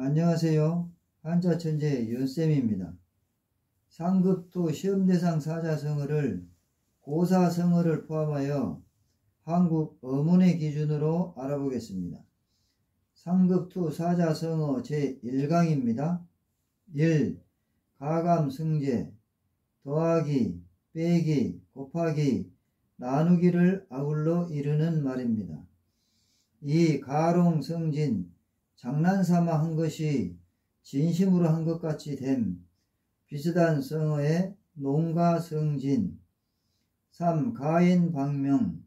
안녕하세요. 한자천재 윤쌤입니다. 상급토 시험대상 사자성어를 고사성어를 포함하여 한국 어문의 기준으로 알아보겠습니다. 상급토 사자성어 제1강입니다. 1. 가감승제 더하기, 빼기, 곱하기, 나누기를 아울러 이르는 말입니다. 2. 가롱성진 장난삼아 한 것이 진심으로 한 것 같이 됨 비슷한 성어의 농가성진. 3. 가인방명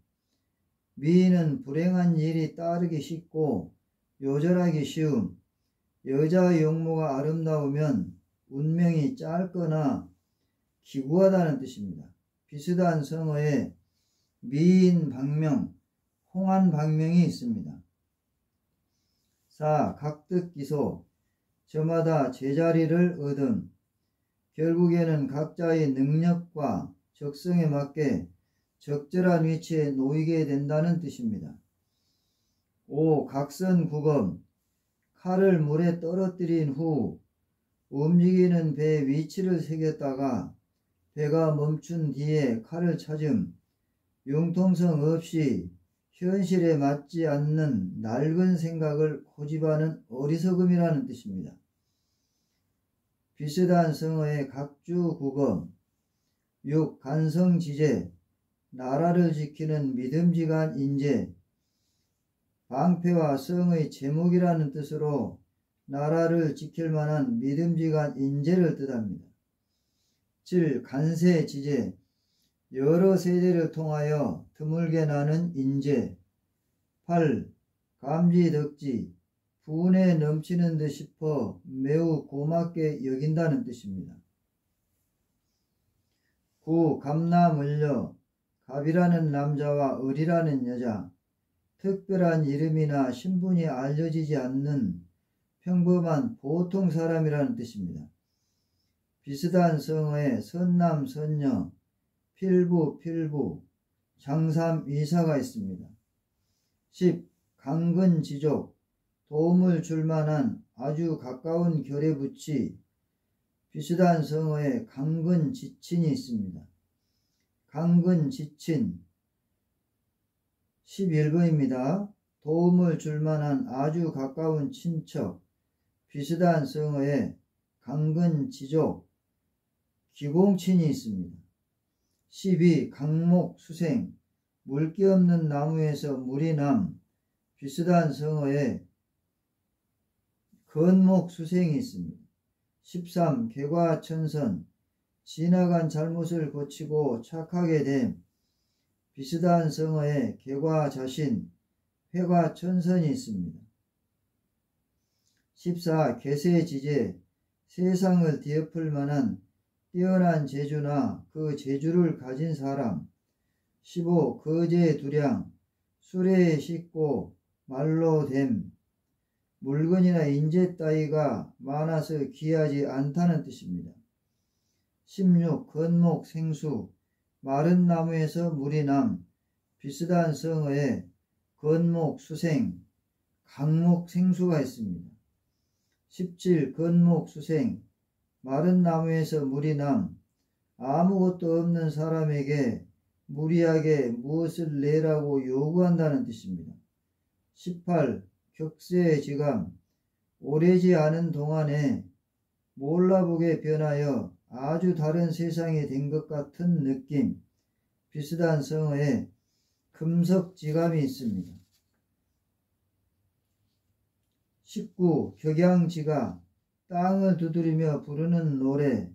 미인은 불행한 일이 따르기 쉽고 요절하기 쉬움. 여자의 용모가 아름다우면 운명이 짧거나 기구하다는 뜻입니다. 비슷한 성어에 미인방명, 홍안방명이 있습니다. 4. 각득기소 저마다 제자리를 얻음. 결국에는 각자의 능력과 적성에 맞게 적절한 위치에 놓이게 된다는 뜻입니다. 5. 각선구검 칼을 물에 떨어뜨린 후 움직이는 배의 위치를 새겼다가 배가 멈춘 뒤에 칼을 찾음. 융통성 없이 현실에 맞지 않는 낡은 생각을 고집하는 어리석음이라는 뜻입니다. 비슷한 성어의 각주구검. 6. 간성지제 나라를 지키는 믿음직한 인재. 방패와 성의 제목이라는 뜻으로 나라를 지킬 만한 믿음직한 인재를 뜻합니다. 7. 간세지제 여러 세대를 통하여 드물게 나는 인재. 8. 감지덕지 분에 넘치는 듯 싶어 매우 고맙게 여긴다는 뜻입니다. 9. 갑나물려 갑이라는 남자와 을이라는 여자 특별한 이름이나 신분이 알려지지 않는 평범한 보통 사람이라는 뜻입니다. 비슷한 성어에 선남, 선녀, 필부, 필부, 장삼, 이사가 있습니다. 10. 강근지족 도움을 줄 만한 아주 가까운 결에 붙이 비슷한 성어에 강근지친이 있습니다. 강근지친 11번입니다. 도움을 줄 만한 아주 가까운 친척 비슷한 성어에 강근지족 기공친이 있습니다. 12. 강목수생 물기 없는 나무에서 물이 남 비슷한 성어에 건목수생이 있습니다. 13. 개과천선 지나간 잘못을 고치고 착하게 됨 비슷한 성어에 개과자신 회과천선이 있습니다. 14. 개세지제 세상을 뒤엎을 만한 뛰어난 재주나 그 재주를 가진 사람. 15. 거제두량 수레에 싣고 말로 됨 물건이나 인재 따위가 많아서 귀하지 않다는 뜻입니다. 16. 건목생수 마른 나무에서 물이 남 비슷한 성어에 건목수생 강목생수가 있습니다. 17. 건목수생 마른 나무에서 물이 남 아무것도 없는 사람에게 무리하게 무엇을 내라고 요구한다는 뜻입니다. 18. 격세지감 오래지 않은 동안에 몰라보게 변하여 아주 다른 세상이 된 것 같은 느낌 비슷한 성어에 금석지감이 있습니다. 19. 격양지가 땅을 두드리며 부르는 노래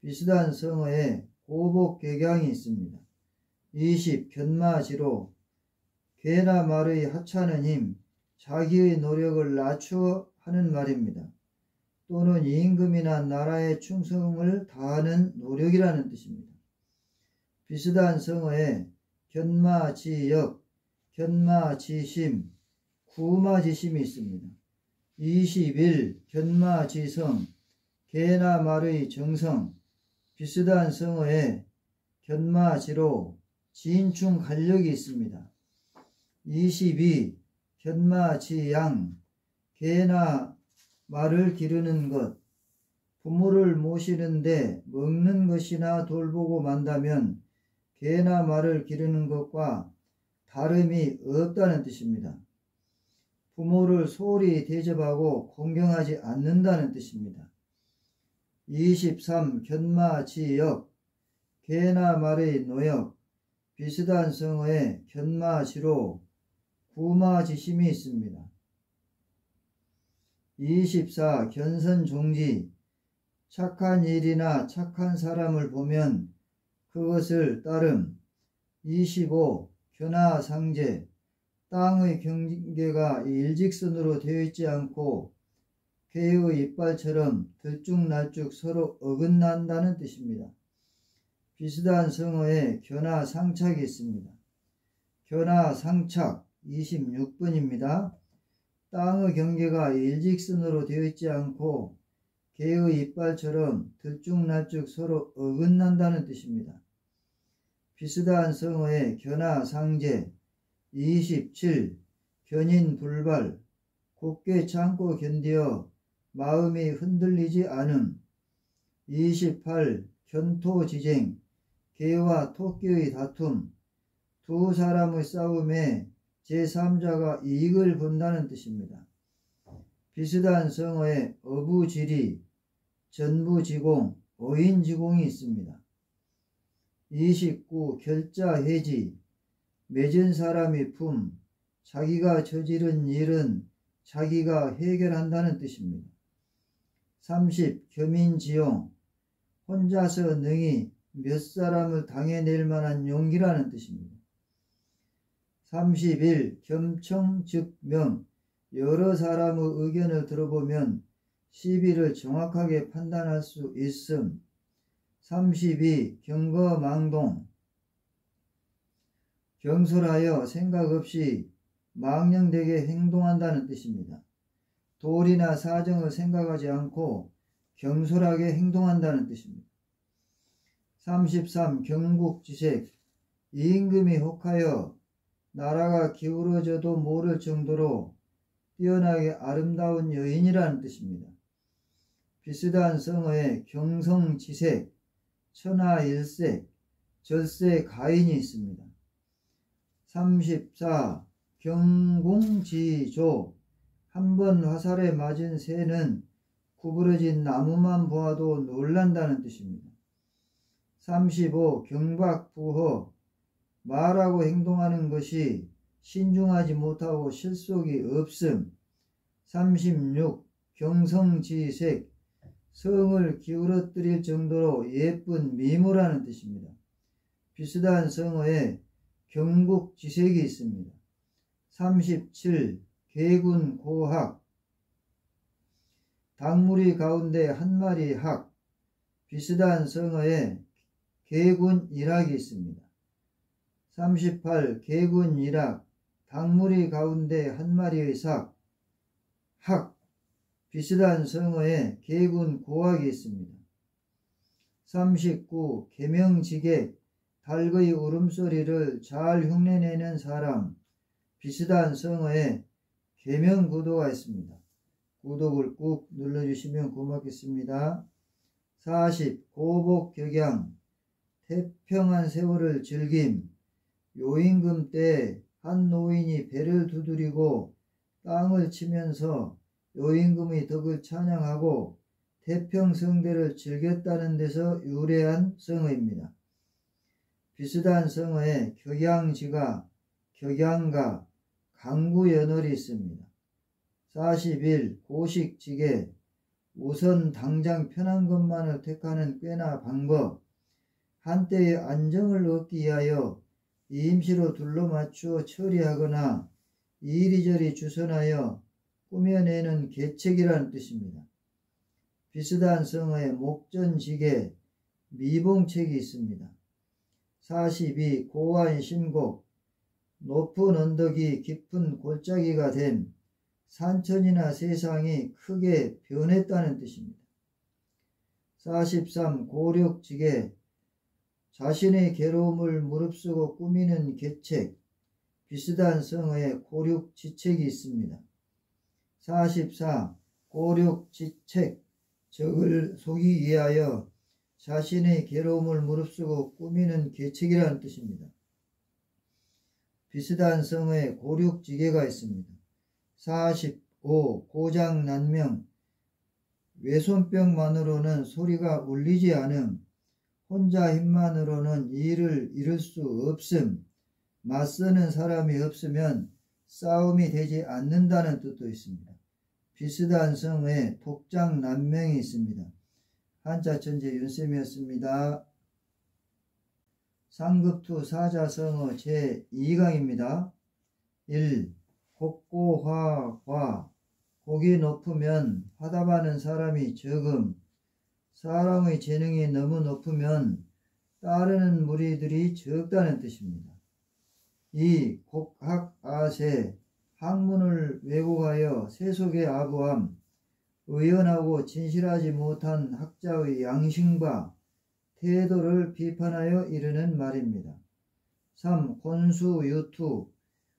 비슷한 성어에 고복격양이 있습니다. 20. 견마지로 개나 말의 하찮은 힘 자기의 노력을 낮추어 하는 말입니다. 또는 임금이나 나라의 충성을 다하는 노력이라는 뜻입니다. 비슷한 성어에 견마지역, 견마지심, 구마지심이 있습니다. 21. 견마지성 개나 말의 정성 비슷한 성어에 견마지로 진충 간력이 있습니다. 22. 견마지양 개나 말을 기르는 것, 부모를 모시는데 먹는 것이나 돌보고 만다면 개나 말을 기르는 것과 다름이 없다는 뜻입니다. 부모를 소홀히 대접하고 공경하지 않는다는 뜻입니다. 23. 견마지역, 개나 말의 노역, 비슷한 성어에 견마지로, 구마지심이 있습니다. 24. 견선종지, 착한 일이나 착한 사람을 보면 그것을 따름. 25. 견하상제, 땅의 경계가 일직선으로 되어 있지 않고 개의 이빨처럼 들쭉날쭉 서로 어긋난다는 뜻입니다. 비슷한 성어에 견하상착이 있습니다. 견하상착 26번입니다. 땅의 경계가 일직선으로 되어 있지 않고 개의 이빨처럼 들쭉날쭉 서로 어긋난다는 뜻입니다. 비슷한 성어에 견하상제 27. 견인불발, 굳게 참고 견디어 마음이 흔들리지 않음. 28. 견토지쟁, 개와 토끼의 다툼, 두 사람의 싸움에 제3자가 이익을 본다는 뜻입니다. 비슷한 성어에 어부지리, 전부지공, 어인지공이 있습니다. 29. 결자해지, 맺은 사람이 품, 자기가 저지른 일은 자기가 해결한다는 뜻입니다. 30. 겸인지용, 혼자서 능히 몇 사람을 당해낼 만한 용기라는 뜻입니다. 31. 겸청즉명, 여러 사람의 의견을 들어보면 시비를 정확하게 판단할 수 있음. 32. 경거망동, 경솔하여 생각 없이 망령되게 행동한다는 뜻입니다. 도리나 사정을 생각하지 않고 경솔하게 행동한다는 뜻입니다. 33. 경국지색, 임금이 혹하여 나라가 기울어져도 모를 정도로 뛰어나게 아름다운 여인이라는 뜻입니다. 비슷한 성어에 경성지색, 천하일색, 절세가인이 있습니다. 34. 경궁지조, 한 번 화살에 맞은 새는 구부러진 나무만 보아도 놀란다는 뜻입니다. 35. 경박부허, 말하고 행동하는 것이 신중하지 못하고 실속이 없음. 36. 경성지색, 성을 기울어뜨릴 정도로 예쁜 미모라는 뜻입니다. 비슷한 성어에 경국지색이 있습니다. 37. 개군고학, 닭무리 가운데 한 마리 학, 비슷한 성어에 개군일학이 있습니다. 38. 개군일학, 닭무리 가운데 한 마리의 삭, 학, 비슷한 성어에 개군고학이 있습니다. 39. 계명지객, 닭의 울음소리를 잘 흉내내는 사람, 비슷한 성어에 계명구도가 있습니다. 구독을 꾹 눌러주시면 고맙겠습니다. 40. 고복격양, 태평한 세월을 즐김, 요임금 때 한 노인이 배를 두드리고 땅을 치면서 요임금의 덕을 찬양하고 태평성대를 즐겼다는 데서 유래한 성어입니다. 비슷한 성어에 격양지가, 격양가, 강구연월이 있습니다. 41. 고식지계, 우선 당장 편한 것만을 택하는 꾀나 방법, 한때의 안정을 얻기 위하여 임시로 둘러맞추어 처리하거나 이리저리 주선하여 꾸며내는 계책이라는 뜻입니다. 비슷한 성어에 목전지계, 미봉책이 있습니다. 42. 고완신곡, 높은 언덕이 깊은 골짜기가 됨, 산천이나 세상이 크게 변했다는 뜻입니다. 43. 고력지계, 자신의 괴로움을 무릅쓰고 꾸미는 계책, 비슷한 성어에 고륙지책이 있습니다. 44. 고륙지책, 적을 속이기 위하여 자신의 괴로움을 무릅쓰고 꾸미는 계책이라는 뜻입니다. 비슷한 성어에 고륙지계가 있습니다. 45. 고장난명, 외손병만으로는 소리가 울리지 않음, 혼자 힘만으로는 일을 이룰 수 없음, 맞서는 사람이 없으면 싸움이 되지 않는다는 뜻도 있습니다. 비슷한 성어에 독장난명이 있습니다. 한자천재 윤쌤이었습니다. 상급투 사자성어 제2강입니다. 1. 곡고화과, 곡이 높으면 화답하는 사람이 적음, 사람의 재능이 너무 높으면 따르는 무리들이 적다는 뜻입니다. 2. 곡학아세, 학문을 왜곡하여 세속에 아부함, 의연하고 진실하지 못한 학자의 양심과 태도를 비판하여 이르는 말입니다. 3. 곤수유투,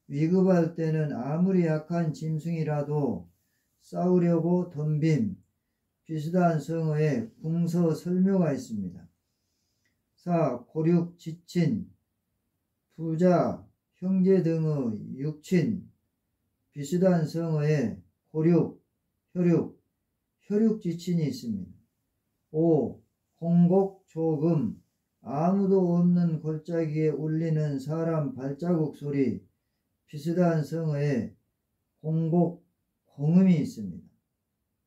위급할 때는 아무리 약한 짐승이라도 싸우려고 덤빔, 비슷한 성어에 궁서설묘가 있습니다. 4. 고륙지친, 부자, 형제 등의 육친, 비슷한 성어에 고륙, 혈육, 혈육지친이 있습니다. 5. 공곡조금, 아무도 없는 골짜기에 울리는 사람 발자국 소리, 비슷한 성어에 공곡, 공음이 있습니다.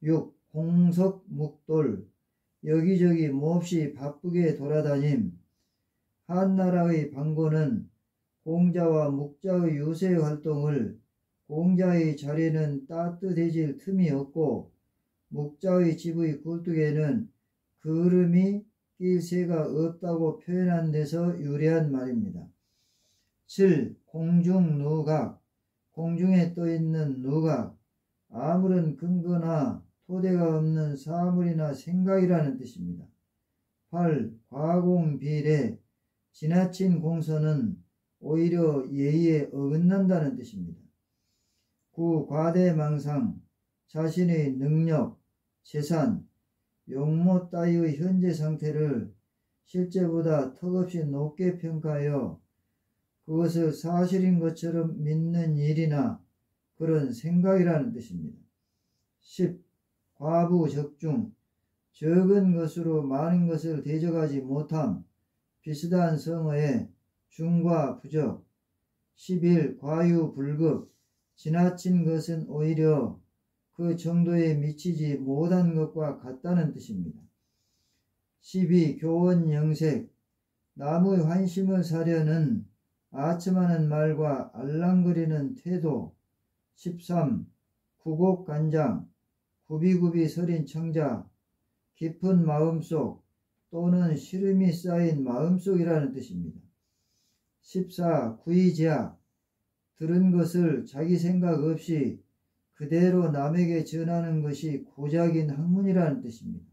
6. 공석묵돌, 여기저기 몹시 바쁘게 돌아다님, 한나라의 방고는 공자와 묵자의 유세 활동을 공자의 자리는 따뜻해질 틈이 없고 묵자의 집의 굴뚝에는 그름이 낄 새가 없다고 표현한 데서 유래한 말입니다. 7. 공중누각, 공중에 떠있는 누각, 아무런 근거나 토대가 없는 사물이나 생각이라는 뜻입니다. 8. 과공비례, 지나친 공서는 오히려 예의에 어긋난다는 뜻입니다. 9. 과대망상, 자신의 능력, 재산, 용모 따위의 현재 상태를 실제보다 턱없이 높게 평가하여 그것을 사실인 것처럼 믿는 일이나 그런 생각이라는 뜻입니다. 10. 과부적중, 적은 것으로 많은 것을 대적하지 못함, 비슷한 성어에 중과 부적. 11. 과유불급, 지나친 것은 오히려 그 정도에 미치지 못한 것과 같다는 뜻입니다. 12. 교원영색, 남의 환심을 사려는 아첨하는 말과 알랑거리는 태도. 13. 구곡간장, 굽이굽이 서린 청자, 깊은 마음속 또는 시름이 쌓인 마음속이라는 뜻입니다. 14. 구의제약, 들은 것을 자기 생각 없이 그대로 남에게 전하는 것이 고작인 학문이라는 뜻입니다.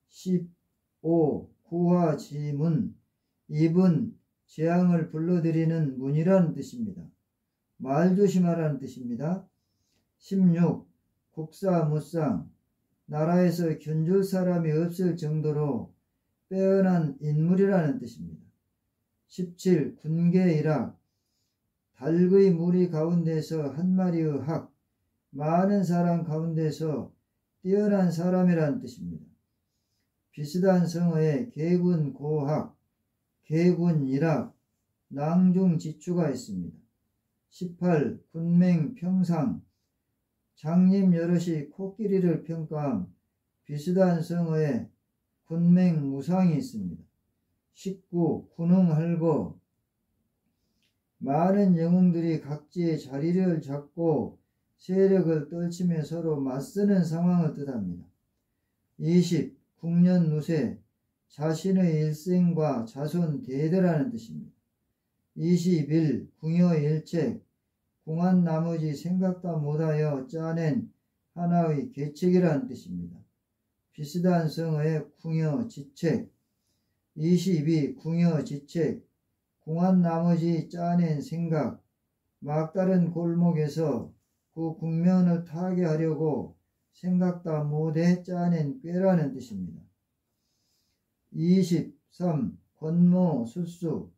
15. 구화지문, 입은 재앙을 불러들이는 문이라는 뜻입니다. 말조심하라는 뜻입니다. 16. 국사무상, 나라에서 견줄 사람이 없을 정도로 빼어난 인물이라는 뜻입니다. 17. 군계일학, 닭의 무리 가운데서 한 마리의 학, 많은 사람 가운데서 뛰어난 사람이라는 뜻입니다. 비슷한 성어에 개군고학, 개군일학, 낭중지추가 있습니다. 18. 군맹평상, 장님 여럿이 코끼리를 평가함, 비슷한 성어에 군맹무상이 있습니다. 19. 군웅할거, 많은 영웅들이 각지의 자리를 잡고 세력을 떨치며 서로 맞서는 상황을 뜻합니다. 20. 국년누세, 자신의 일생과 자손 대대라는 뜻입니다. 21. 궁여일책, 궁한 나머지 생각도 못하여 짜낸 하나의 계책이라는 뜻입니다. 비슷한 성어의 궁여지책. 22. 궁여지책, 궁한 나머지 짜낸 생각, 막다른 골목에서 그 국면을 타게 하려고 생각다 못해 짜낸 꾀라는 뜻입니다. 23. 권모 술수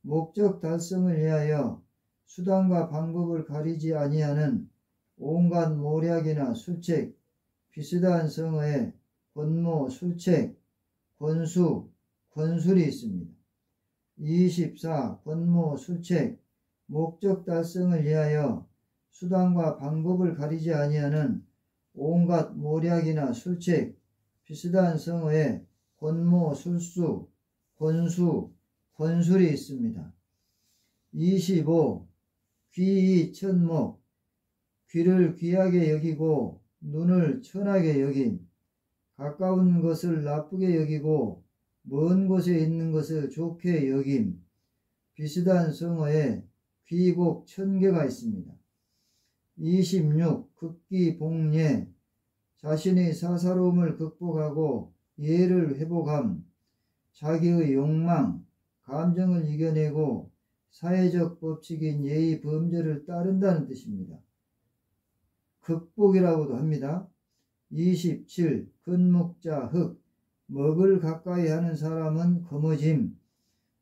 목적 달성을 위하여 수단과 방법을 가리지 아니하는 온갖 모략이나 술책, 비슷한 성어에 권모, 술책, 권수, 권술이 있습니다. 24. 권모, 술책 목적 달성을 위하여 수단과 방법을 가리지 아니하는 온갖 모략이나 술책, 비슷한 성어에 권모, 술수, 권수, 권술이 있습니다. 25. 귀이 천목 귀를 귀하게 여기고 눈을 천하게 여김 가까운 것을 나쁘게 여기고 먼 곳에 있는 것을 좋게 여김 비슷한 성어에 귀곡 천개가 있습니다. 26. 극기복례 자신의 사사로움을 극복하고 예를 회복함 자기의 욕망, 감정을 이겨내고 사회적 법칙인 예의 범죄를 따른다는 뜻입니다. 극복이라고도 합니다. 27. 근묵자 흑 먹을 가까이 하는 사람은 거머짐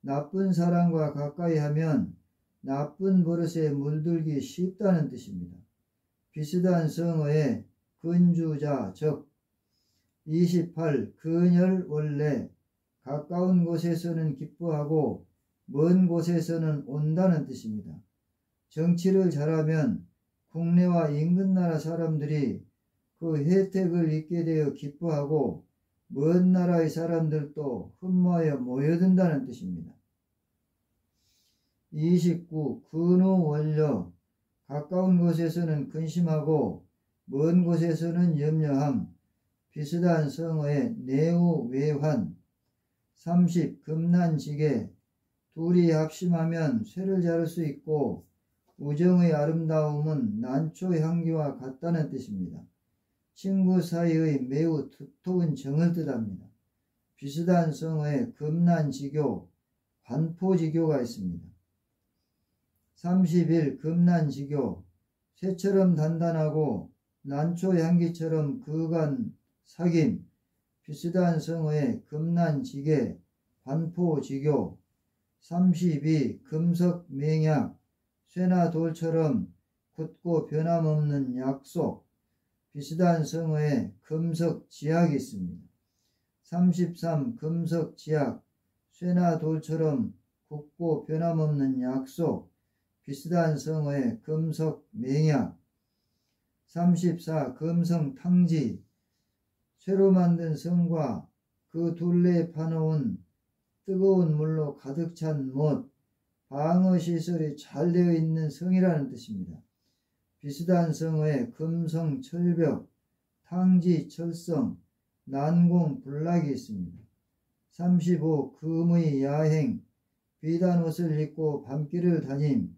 나쁜 사람과 가까이 하면 나쁜 버릇에 물들기 쉽다는 뜻입니다. 비슷한 성어에 근주자 적 28. 근열 원래 가까운 곳에서는 기뻐하고 먼 곳에서는 온다는 뜻입니다. 정치를 잘하면 국내와 인근 나라 사람들이 그 혜택을 입게 되어 기뻐하고 먼 나라의 사람들도 흠모하여 모여든다는 뜻입니다. 29. 근우 원려 가까운 곳에서는 근심하고 먼 곳에서는 염려함 비슷한 성어에 내우 외환 30. 금난지게 둘이 합심하면 쇠를 자를 수 있고 우정의 아름다움은 난초 향기와 같다는 뜻입니다. 친구 사이의 매우 두터운 정을 뜻합니다. 비슷한 성어에 금난지교, 관포지교가 있습니다. 31. 금난지교 쇠처럼 단단하고 난초 향기처럼 그간 사귐 비슷한 성어에 금난지계, 관포지교 32. 금석맹약 쇠나 돌처럼 굳고 변함없는 약속 비슷한 성어에 금석지약이 있습니다. 33. 금석지약 쇠나 돌처럼 굳고 변함없는 약속 비슷한 성어에 금석맹약 34. 금성탕지 쇠로 만든 성과 그 둘레에 파놓은 뜨거운 물로 가득 찬 못, 방어시설이 잘 되어 있는 성이라는 뜻입니다. 비슷한 성어에 금성철벽, 탕지철성, 난공불락이 있습니다. 35. 금의 야행, 비단 옷을 입고 밤길을 다님,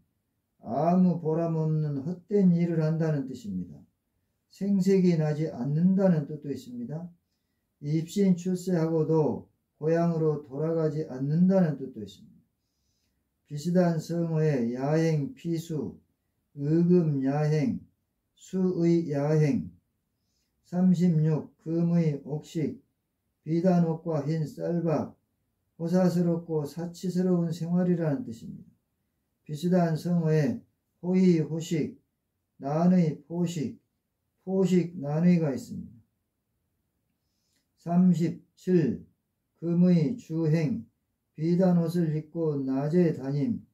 아무 보람없는 헛된 일을 한다는 뜻입니다. 생색이 나지 않는다는 뜻도 있습니다. 입신 출세하고도 고향으로 돌아가지 않는다는 뜻도 있습니다. 비슷한 성어에 야행 피수, 의금 야행, 수의 야행 36. 금의 옥식, 비단 옷과 흰 쌀밥, 호사스럽고 사치스러운 생활이라는 뜻입니다. 비슷한 성어에 호의 호식, 난의 포식, 포식 난의가 있습니다. 37. 금의 주행, 비단 옷을 입고 낮에 다님,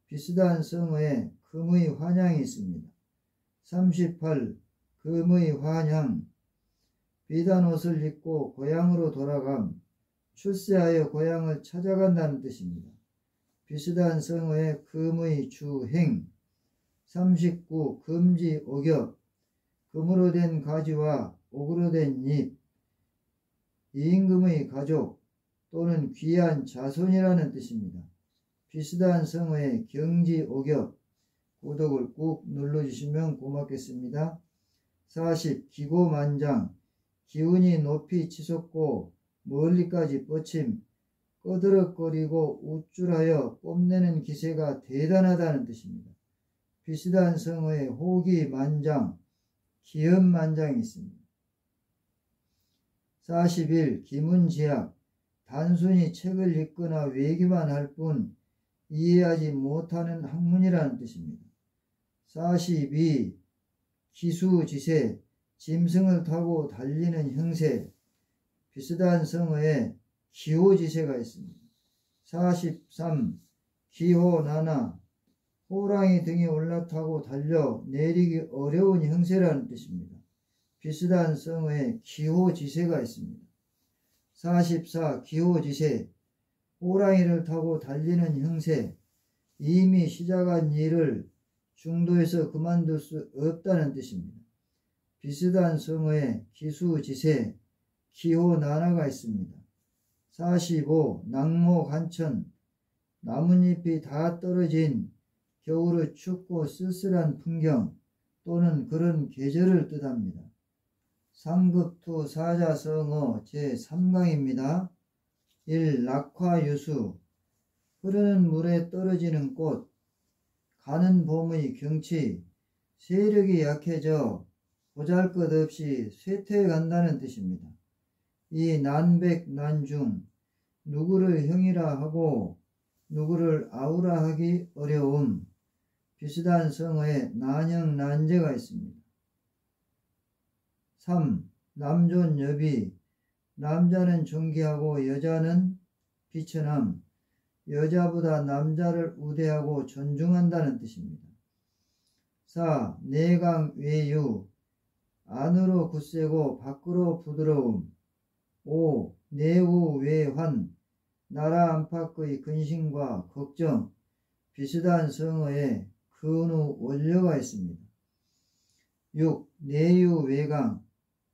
비슷한 성어에 금의 환향이 있습니다. 38. 금의 환향, 비단 옷을 입고 고향으로 돌아감, 출세하여 고향을 찾아간다는 뜻입니다. 비슷한 성어에 금의 주행 39. 금지 옥엽, 금으로 된 가지와 옥으로 된 잎, 임금의 가족 또는 귀한 자손이라는 뜻입니다. 비슷한 성어에 경지 옥엽, 구독을 꾹 눌러주시면 고맙겠습니다. 40. 기고만장, 기운이 높이 치솟고 멀리까지 뻗침, 꺼드럭거리고 우쭐하여 뽐내는 기세가 대단하다는 뜻입니다. 비슷한 성어에 호기만장, 기업만장이 있습니다. 41. 기문지약, 단순히 책을 읽거나 외기만 할 뿐 이해하지 못하는 학문이라는 뜻입니다. 42. 기수지세, 짐승을 타고 달리는 형세, 비슷한 성어에 기호지세가 있습니다. 43. 기호나나, 호랑이 등에 올라타고 달려 내리기 어려운 형세라는 뜻입니다. 비슷한 성어에 기호지세가 있습니다. 44. 기호지세, 호랑이를 타고 달리는 형세, 이미 시작한 일을 중도에서 그만둘 수 없다는 뜻입니다. 비슷한 성어에 기수지세, 기호나나가 있습니다. 45. 낙모간천, 나뭇잎이 다 떨어진 겨울의 춥고 쓸쓸한 풍경 또는 그런 계절을 뜻합니다. 상급투 사자성어 제3강입니다. 1. 낙화유수, 흐르는 물에 떨어지는 꽃, 가는 봄의 경치, 세력이 약해져 보잘것없이 쇠퇴해 간다는 뜻입니다. 2. 난백난중, 누구를 형이라 하고 누구를 아우라 하기 어려움, 비슷한 성어에 난형난제가 있습니다. 3. 남존여비, 남자는 존귀하고 여자는 비천함, 여자보다 남자를 우대하고 존중한다는 뜻입니다. 4. 내강외유, 안으로 굳세고 밖으로 부드러움. 5. 내후외환, 나라 안팎의 근심과 걱정, 비슷한 성어에 근우 원료가 있습니다. 6. 내유외강,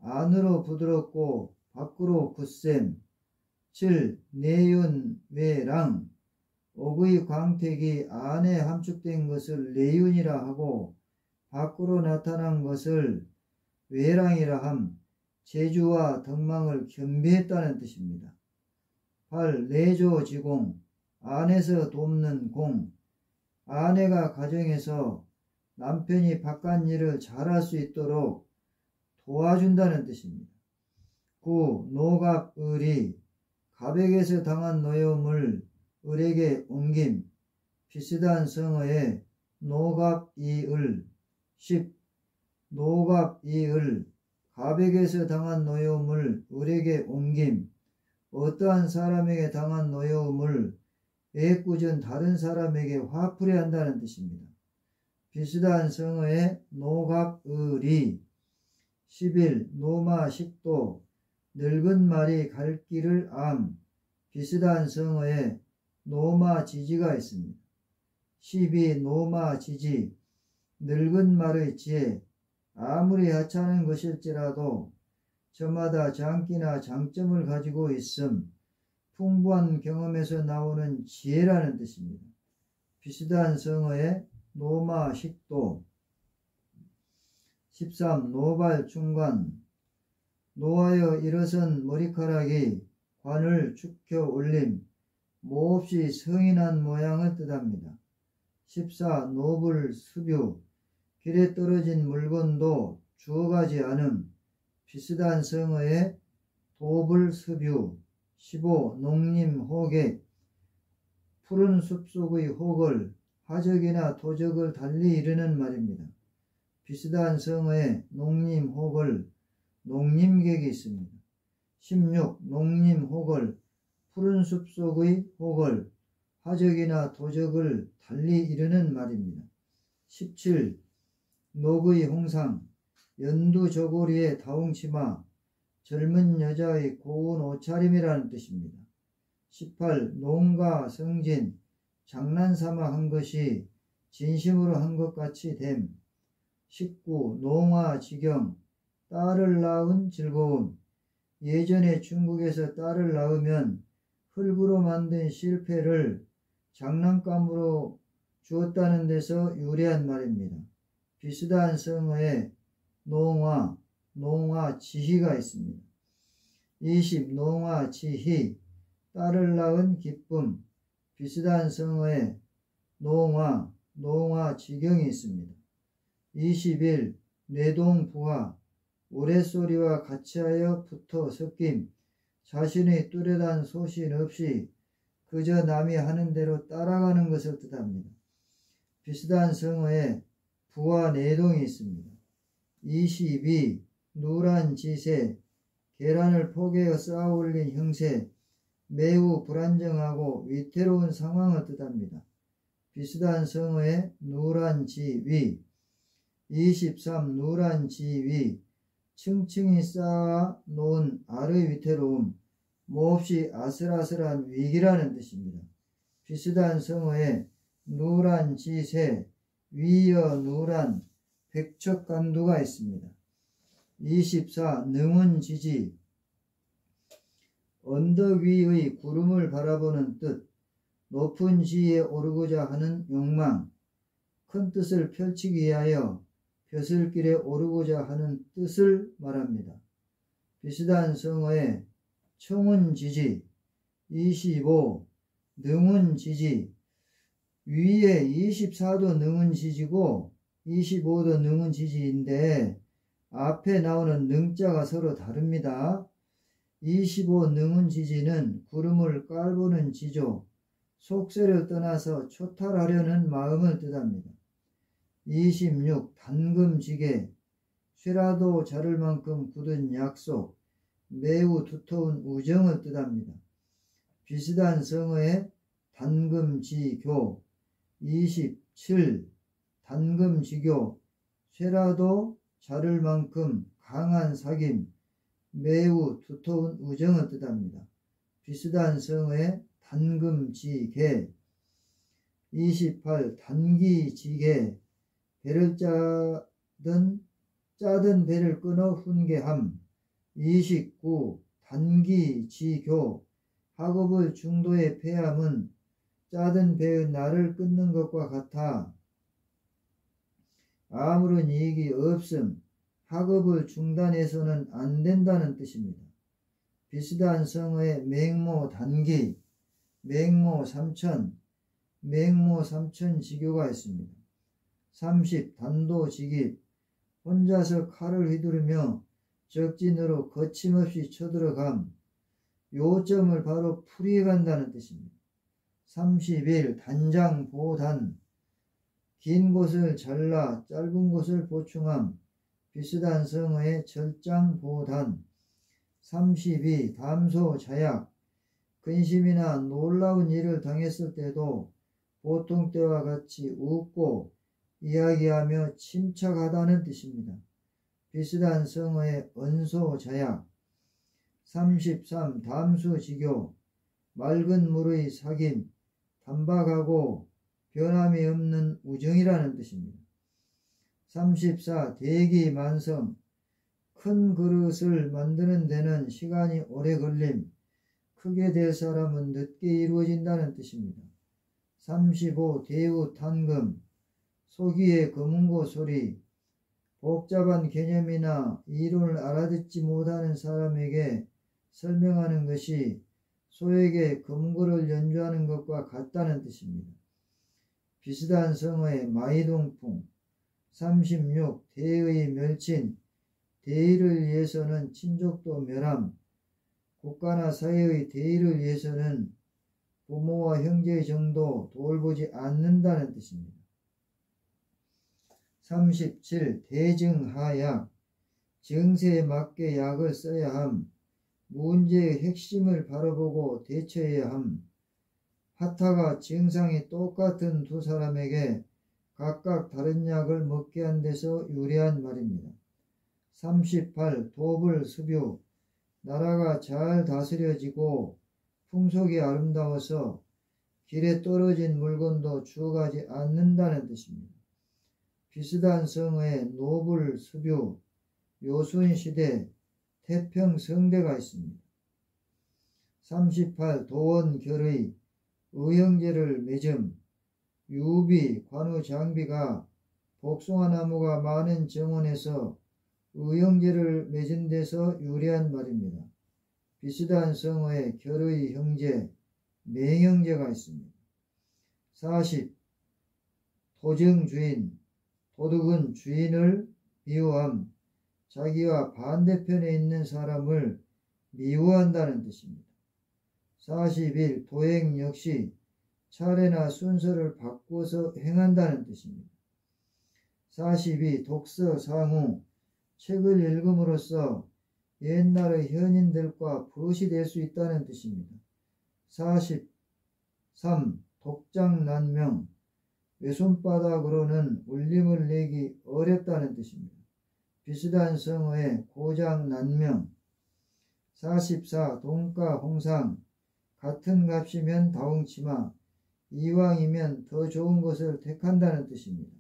안으로 부드럽고 밖으로 굳셈. 7. 내윤외랑, 옥의 광택이 안에 함축된 것을 내윤이라 하고 밖으로 나타난 것을 외랑이라 함, 재주와 덕망을 겸비했다는 뜻입니다. 8. 내조지공, 안에서 돕는 공, 아내가 가정에서 남편이 바깥 일을 잘할 수 있도록 도와준다는 뜻입니다. 9. 노갑의리, 갑에게서 당한 노여움을 을에게 옮김, 비슷한 성어에 노갑이을. 10. 노갑이을, 갑에게서 당한 노여움을 을에게 옮김, 어떠한 사람에게 당한 노여움을 애꿎은 다른 사람에게 화풀이 한다는 뜻입니다. 비슷한 성어에 노갑의리. 11. 노마식도, 늙은 말이 갈 길을 암, 비슷한 성어에 노마지지가 있습니다. 12. 노마지지, 늙은 말의 지혜, 아무리 하찮은 것일지라도 저마다 장기나 장점을 가지고 있음, 풍부한 경험에서 나오는 지혜라는 뜻입니다. 비슷한 성어에 노마식도. 13. 노발중관, 노하여 일어선 머리카락이 관을 축혀 올림, 몹시 성인한 모양을 뜻합니다. 14. 노불수뷰, 길에 떨어진 물건도 주워가지 않음, 비슷한 성어에 도불수뷰. 15. 농림호객, 푸른 숲속의 혹을, 하적이나 도적을 달리 이르는 말입니다. 비슷한 성어에 농림혹을, 농림객이 있습니다. 16. 농림혹을, 푸른 숲속의 혹을, 하적이나 도적을 달리 이르는 말입니다. 17. 녹의 홍상, 연두저고리의 다홍치마, 젊은 여자의 고운 옷차림이라는 뜻입니다. 18. 농가 성진, 장난삼아 한 것이 진심으로 한 것 같이 됨. 19. 농화지경, 딸을 낳은 즐거움, 예전에 중국에서 딸을 낳으면 흙으로 만든 실패를 장난감으로 주었다는 데서 유래한 말입니다. 비슷한 성어에 농화, 농화지희가 있습니다. 20. 농화지희, 딸을 낳은 기쁨, 비슷한 성어에 농화, 농화지경이 있습니다. 21. 뇌동부화, 우레소리와 같이하여 붙어 섞임, 자신의 뚜렷한 소신 없이 그저 남이 하는 대로 따라가는 것을 뜻합니다. 비슷한 성어에 부와 내동이 있습니다. 22. 누란 지세, 계란을 포개어 쌓아 올린 형세, 매우 불안정하고 위태로운 상황을 뜻합니다. 비슷한 성어에 누란 지위. 23. 누란 지위, 층층이 쌓아 놓은 알의 위태로움, 몹시 아슬아슬한 위기라는 뜻입니다. 비슷한 성어에 누란 지세, 위여 누란, 백척간두가 있습니다. 24. 능은 지지, 언덕 위의 구름을 바라보는 뜻, 높은 지위에 오르고자 하는 욕망, 큰 뜻을 펼치기 위하여 벼슬길에 오르고자 하는 뜻을 말합니다. 비슷한 성어에 청은 지지. 25. 능은 지지, 위에 24도 능은 지지고 25도 능은 지지인데 앞에 나오는 능자가 서로 다릅니다. 25 능은 지지는 구름을 깔보는 지조, 속세를 떠나서 초탈하려는 마음을 뜻합니다. 26. 단금지게, 쇠라도 자를 만큼 굳은 약속, 매우 두터운 우정을 뜻합니다. 비슷한 성어에 단금지교. 27. 단금지교, 쇠라도 자를 만큼 강한 사귐, 매우 두터운 우정을 뜻합니다. 비슷한 성어에 단금지개. 28. 단기지개, 배를 짜든 배를 끊어 훈계함. 29. 단기지교, 학업을 중도에 패함은 짜든 배의 날을 끊는 것과 같아 아무런 이익이 없음, 학업을 중단해서는 안 된다는 뜻입니다. 비슷한 성어에 맹모 단기, 맹모 삼천, 맹모 삼천지교가 있습니다. 30. 단도직입, 혼자서 칼을 휘두르며 적진으로 거침없이 쳐들어감, 요점을 바로 풀이해 간다는 뜻입니다. 31. 단장보단, 긴 곳을 잘라 짧은 곳을 보충함, 비슷한 성어의 절장보단. 32. 담소자약, 근심이나 놀라운 일을 당했을 때도 보통 때와 같이 웃고 이야기하며 침착하다는 뜻입니다. 비슷한 성어의 언소자약. 33. 담수지교, 맑은 물의 사귐, 단박하고 변함이 없는 우정이라는 뜻입니다. 34. 대기만성, 큰 그릇을 만드는 데는 시간이 오래 걸림, 크게 될 사람은 늦게 이루어진다는 뜻입니다. 35. 대우탄금, 소기의 검은고 소리, 복잡한 개념이나 이론을 알아듣지 못하는 사람에게 설명하는 것이 소에게 검은고를 연주하는 것과 같다는 뜻입니다. 비슷한 성어의 마이동풍. 36. 대의 멸친, 대의를 위해서는 친족도 멸함, 국가나 사회의 대의를 위해서는 부모와 형제의 정도 돌보지 않는다는 뜻입니다. 37. 대증하약, 정세에 맞게 약을 써야 함, 문제의 핵심을 바라보고 대처해야 함, 화타가 증상이 똑같은 두 사람에게 각각 다른 약을 먹게 한 데서 유래한 말입니다. 38. 도불수뷰, 나라가 잘 다스려지고 풍속이 아름다워서 길에 떨어진 물건도 주워가지 않는다는 뜻입니다. 비슷한 성어에 노불수뷰, 요순시대, 태평성대가 있습니다. 38. 도원결의, 의형제를 맺음, 유비, 관우장비가 복숭아나무가 많은 정원에서 의형제를 맺은 데서 유래한 말입니다. 비슷한 성어에 결의 형제, 맹형제가 있습니다. 40. 도증주인, 도둑은 주인을 비유함, 자기와 반대편에 있는 사람을 미워한다는 뜻입니다. 41. 도행 역시 차례나 순서를 바꿔서 행한다는 뜻입니다. 42. 독서 상후 책을 읽음으로써 옛날의 현인들과 벗이 될 수 있다는 뜻입니다. 43. 독장난명 왼손바닥으로는 울림을 내기 어렵다는 뜻입니다. 비슷한 성어의 고장난명. 44. 동가 홍상 같은 값이면 다홍치마 이왕이면 더 좋은 것을 택한다는 뜻입니다.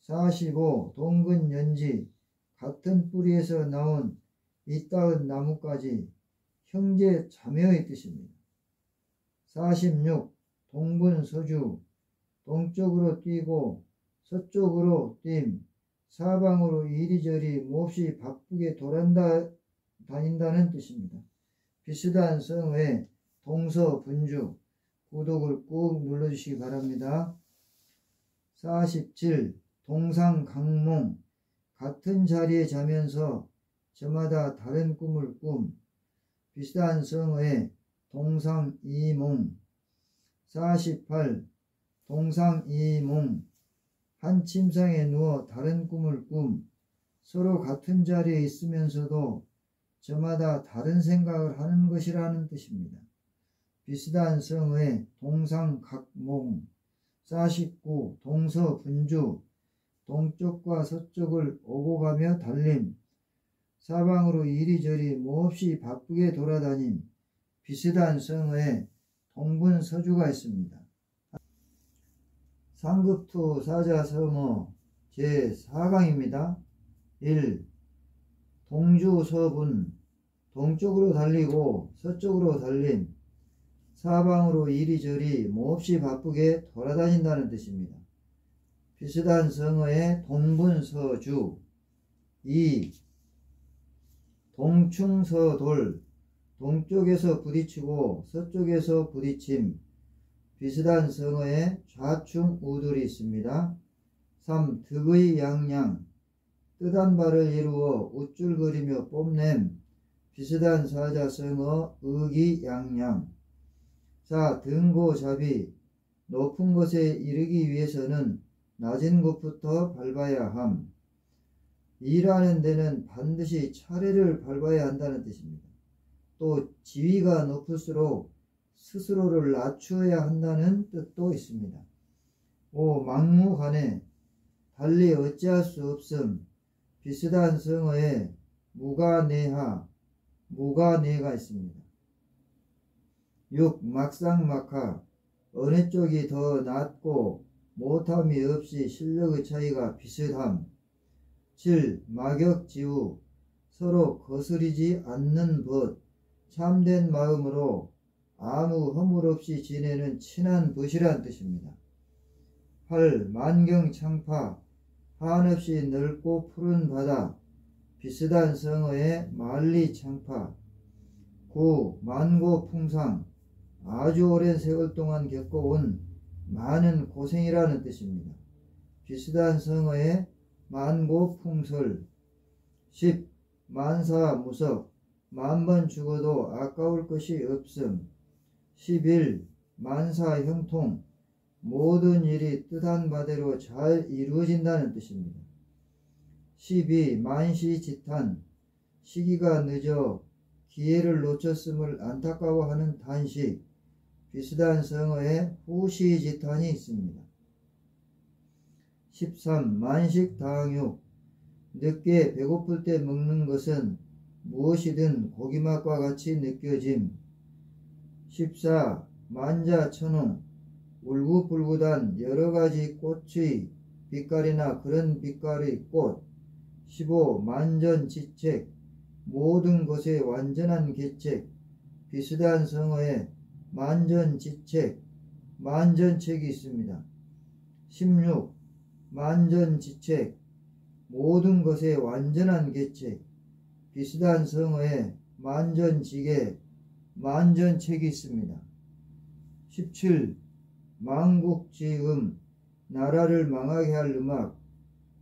45. 동근연지 같은 뿌리에서 나온 이따은 나무까지 형제 자매의 뜻입니다. 46. 동분서주 동쪽으로 뛰고 서쪽으로 뛴 사방으로 이리저리 몹시 바쁘게 다닌다는 뜻입니다. 비슷한 성어의 동서분주 구독을 꾹 눌러주시기 바랍니다. 47. 동상강몽 같은 자리에 자면서 저마다 다른 꿈을 비슷한 성어의 동상이몽. 48. 동상이몽 한 침상에 누워 다른 꿈을 서로 같은 자리에 있으면서도 저마다 다른 생각을 하는 것이라는 뜻입니다. 비슷한 성어의 동상각몽. 49. 동서분주 동쪽과 서쪽을 오고 가며 달림 사방으로 이리저리 몹시 바쁘게 돌아다님. 비슷한 성어의 동분서주가 있습니다. 상급투 사자성어 제4강입니다. 1. 동주서분 동쪽으로 달리고 서쪽으로 달림 사방으로 이리저리 몹시 바쁘게 돌아다닌다는 뜻입니다. 비슷한 성어의 동분서주. 2. 동충서돌 동쪽에서 부딪히고 서쪽에서 부딪힘 비슷한 성어의 좌충우돌이 있습니다. 3. 득의 양양 뜻한 바를 이루어 우쭐거리며 뽐냄 비슷한 사자성어 의기양양. 4. 등고잡이 높은 곳에 이르기 위해서는 낮은 곳부터 밟아야 함. 일하는 데는 반드시 차례를 밟아야 한다는 뜻입니다. 또 지위가 높을수록 스스로를 낮추어야 한다는 뜻도 있습니다. 5. 막무가내 달리 어찌할 수 없음 비슷한 성어에 무가내하 무가내가 있습니다. 6. 막상막하 어느 쪽이 더 낫고 못함이 없이 실력의 차이가 비슷함. 7. 막역지우 서로 거스리지 않는 것 참된 마음으로 아무 허물 없이 지내는 친한 벗이란 뜻입니다. 8. 만경창파 한없이 넓고 푸른 바다 비슷한 성어의 만리창파. 9. 만고풍상 아주 오랜 세월 동안 겪어온 많은 고생이라는 뜻입니다. 비슷한 성어의 만고풍설. 10. 만사무석 만번 죽어도 아까울 것이 없음. 11. 만사형통 모든 일이 뜻한 바대로 잘 이루어진다는 뜻입니다. 12. 만시지탄 시기가 늦어 기회를 놓쳤음을 안타까워하는 탄식 비슷한 성어의 후시지탄이 있습니다. 13. 만식당육 늦게 배고플 때 먹는 것은 무엇이든 고기맛과 같이 느껴짐. 14. 만자천홍 울긋불긋한 여러가지 꽃의 빛깔이나 그런 빛깔의 꽃. 15. 만전지책 모든 것의 완전한 계책 비슷한 성어에 만전지책 만전책이 있습니다. 16. 만전지책 모든 것의 완전한 계책 비슷한 성어에 만전지계 만전책이 있습니다. 17. 망국지음 나라를 망하게 할 음악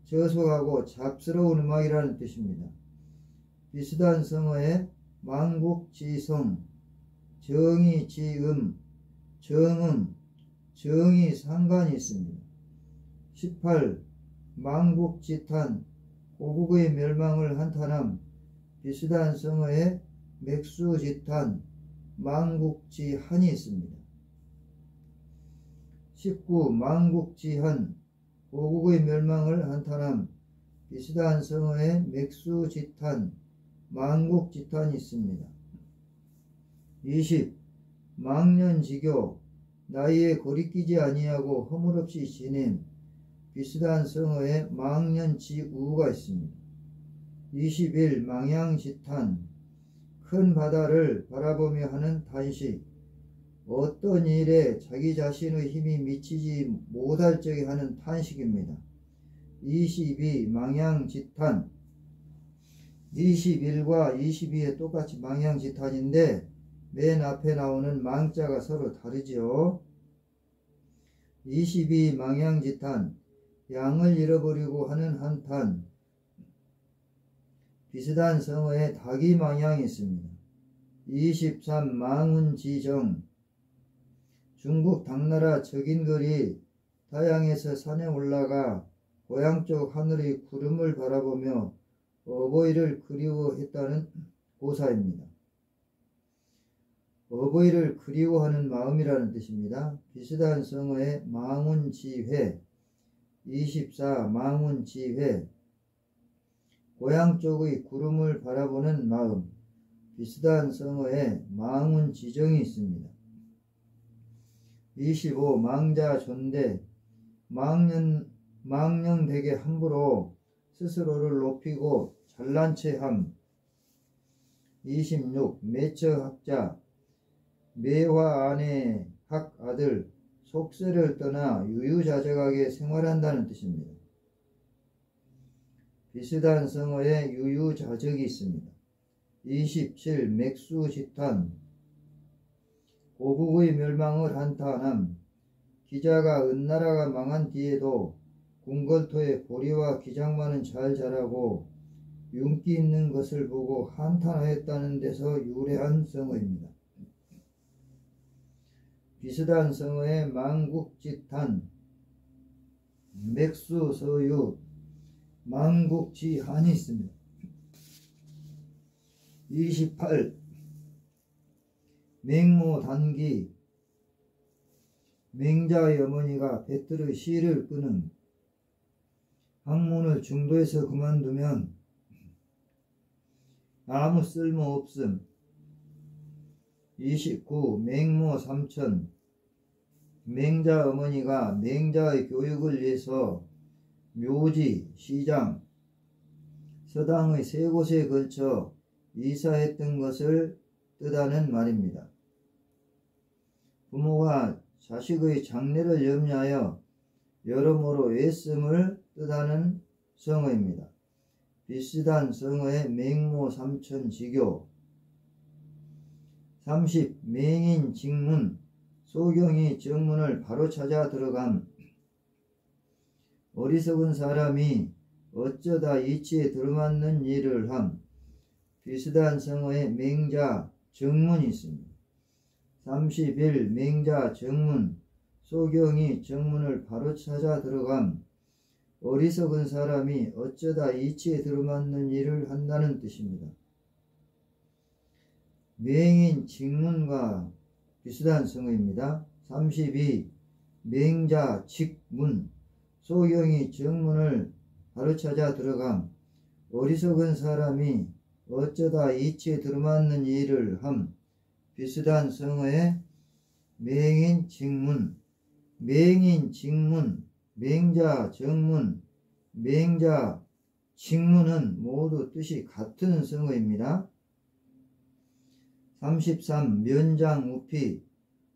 저속하고 잡스러운 음악이라는 뜻입니다. 비슷한 성어에 망국지성, 정의지음, 정음, 정의상관이 있습니다. 18. 망국지탄, 고국의 멸망을 한탄함. 비슷한 성어에 맥수지탄, 망국지한이 있습니다. 19. 망국지한, 고국의 멸망을 한탄함. 비슷한 성어에 맥수지탄, 망국지탄이 있습니다. 20. 망년지교, 나이에 거리끼지 아니하고 허물없이 지냄. 비슷한 성어에 망년지우가 있습니다. 21. 망양지탄, 큰 바다를 바라보며 하는 탄식. 어떤 일에 자기 자신의 힘이 미치지 못할 적에 하는 탄식입니다. 22. 망양지탄, 21과 22에 똑같이 망양지탄인데 맨 앞에 나오는 망자가 서로 다르죠. 22. 망양지탄, 양을 잃어버리고 하는 한탄. 비슷한 성어에 닭이 망양이 있습니다. 23. 망운지정, 중국 당나라 적인걸이 타양에서 산에 올라가 고향 쪽 하늘의 구름을 바라보며 어버이를 그리워했다는 고사입니다. 어버이를 그리워하는 마음이라는 뜻입니다. 비슷한 성어에 망운지회, 24. 망운지회, 고향 쪽의 구름을 바라보는 마음. 비슷한 성어에 망운지정이 있습니다. 25. 망자존대, 망령되게 함부로 스스로를 높이고 잘난 체함. 26. 매처학자, 매화 아내 학 아들, 속세를 떠나 유유자적하게 생활한다는 뜻입니다. 비슷한 성어에 유유자적이 있습니다. 27. 맥수지탄, 고국의 멸망을 한탄함. 기자가 은나라가 망한 뒤에도 궁궐토에 보리와 기장만은 잘 자라고 윤기 있는 것을 보고 한탄하였다는 데서 유래한 성어입니다. 비슷한 성어에 망국지탄, 맥수서유, 망국지한이 있습니다. 28. 맹모단기, 맹자의 어머니가 배틀의 실을 끄는. 학문을 중도에서 그만두면 아무 쓸모 없음. 29. 맹모삼천, 맹자 어머니가 맹자의 교육을 위해서 묘지, 시장, 서당의 세 곳에 걸쳐 이사했던 것을 뜻하는 말입니다. 부모가 자식의 장래를 염려하여 여러모로 애씀을 뜻하는 성어입니다. 비슷한 성어의 맹모삼천지교. 30. 맹인 직문, 소경이 정문을 바로 찾아 들어감. 어리석은 사람이 어쩌다 이치에 들어맞는 일을 함. 비슷한 성어에 맹자 정문이 있습니다. 31. 맹자 정문, 소경이 정문을 바로 찾아 들어감. 어리석은 사람이 어쩌다 이치에 들어맞는 일을 한다는 뜻입니다. 맹인 직문과 비슷한 성어입니다. 32. 맹자 직문, 소경이 정문을 바로 찾아 들어감. 어리석은 사람이 어쩌다 이치에 들어맞는 일을 함. 비슷한 성어에 맹인 직문, 맹인 직문, 맹자 정문, 맹자 직문은 모두 뜻이 같은 성어입니다. 33. 면장우피,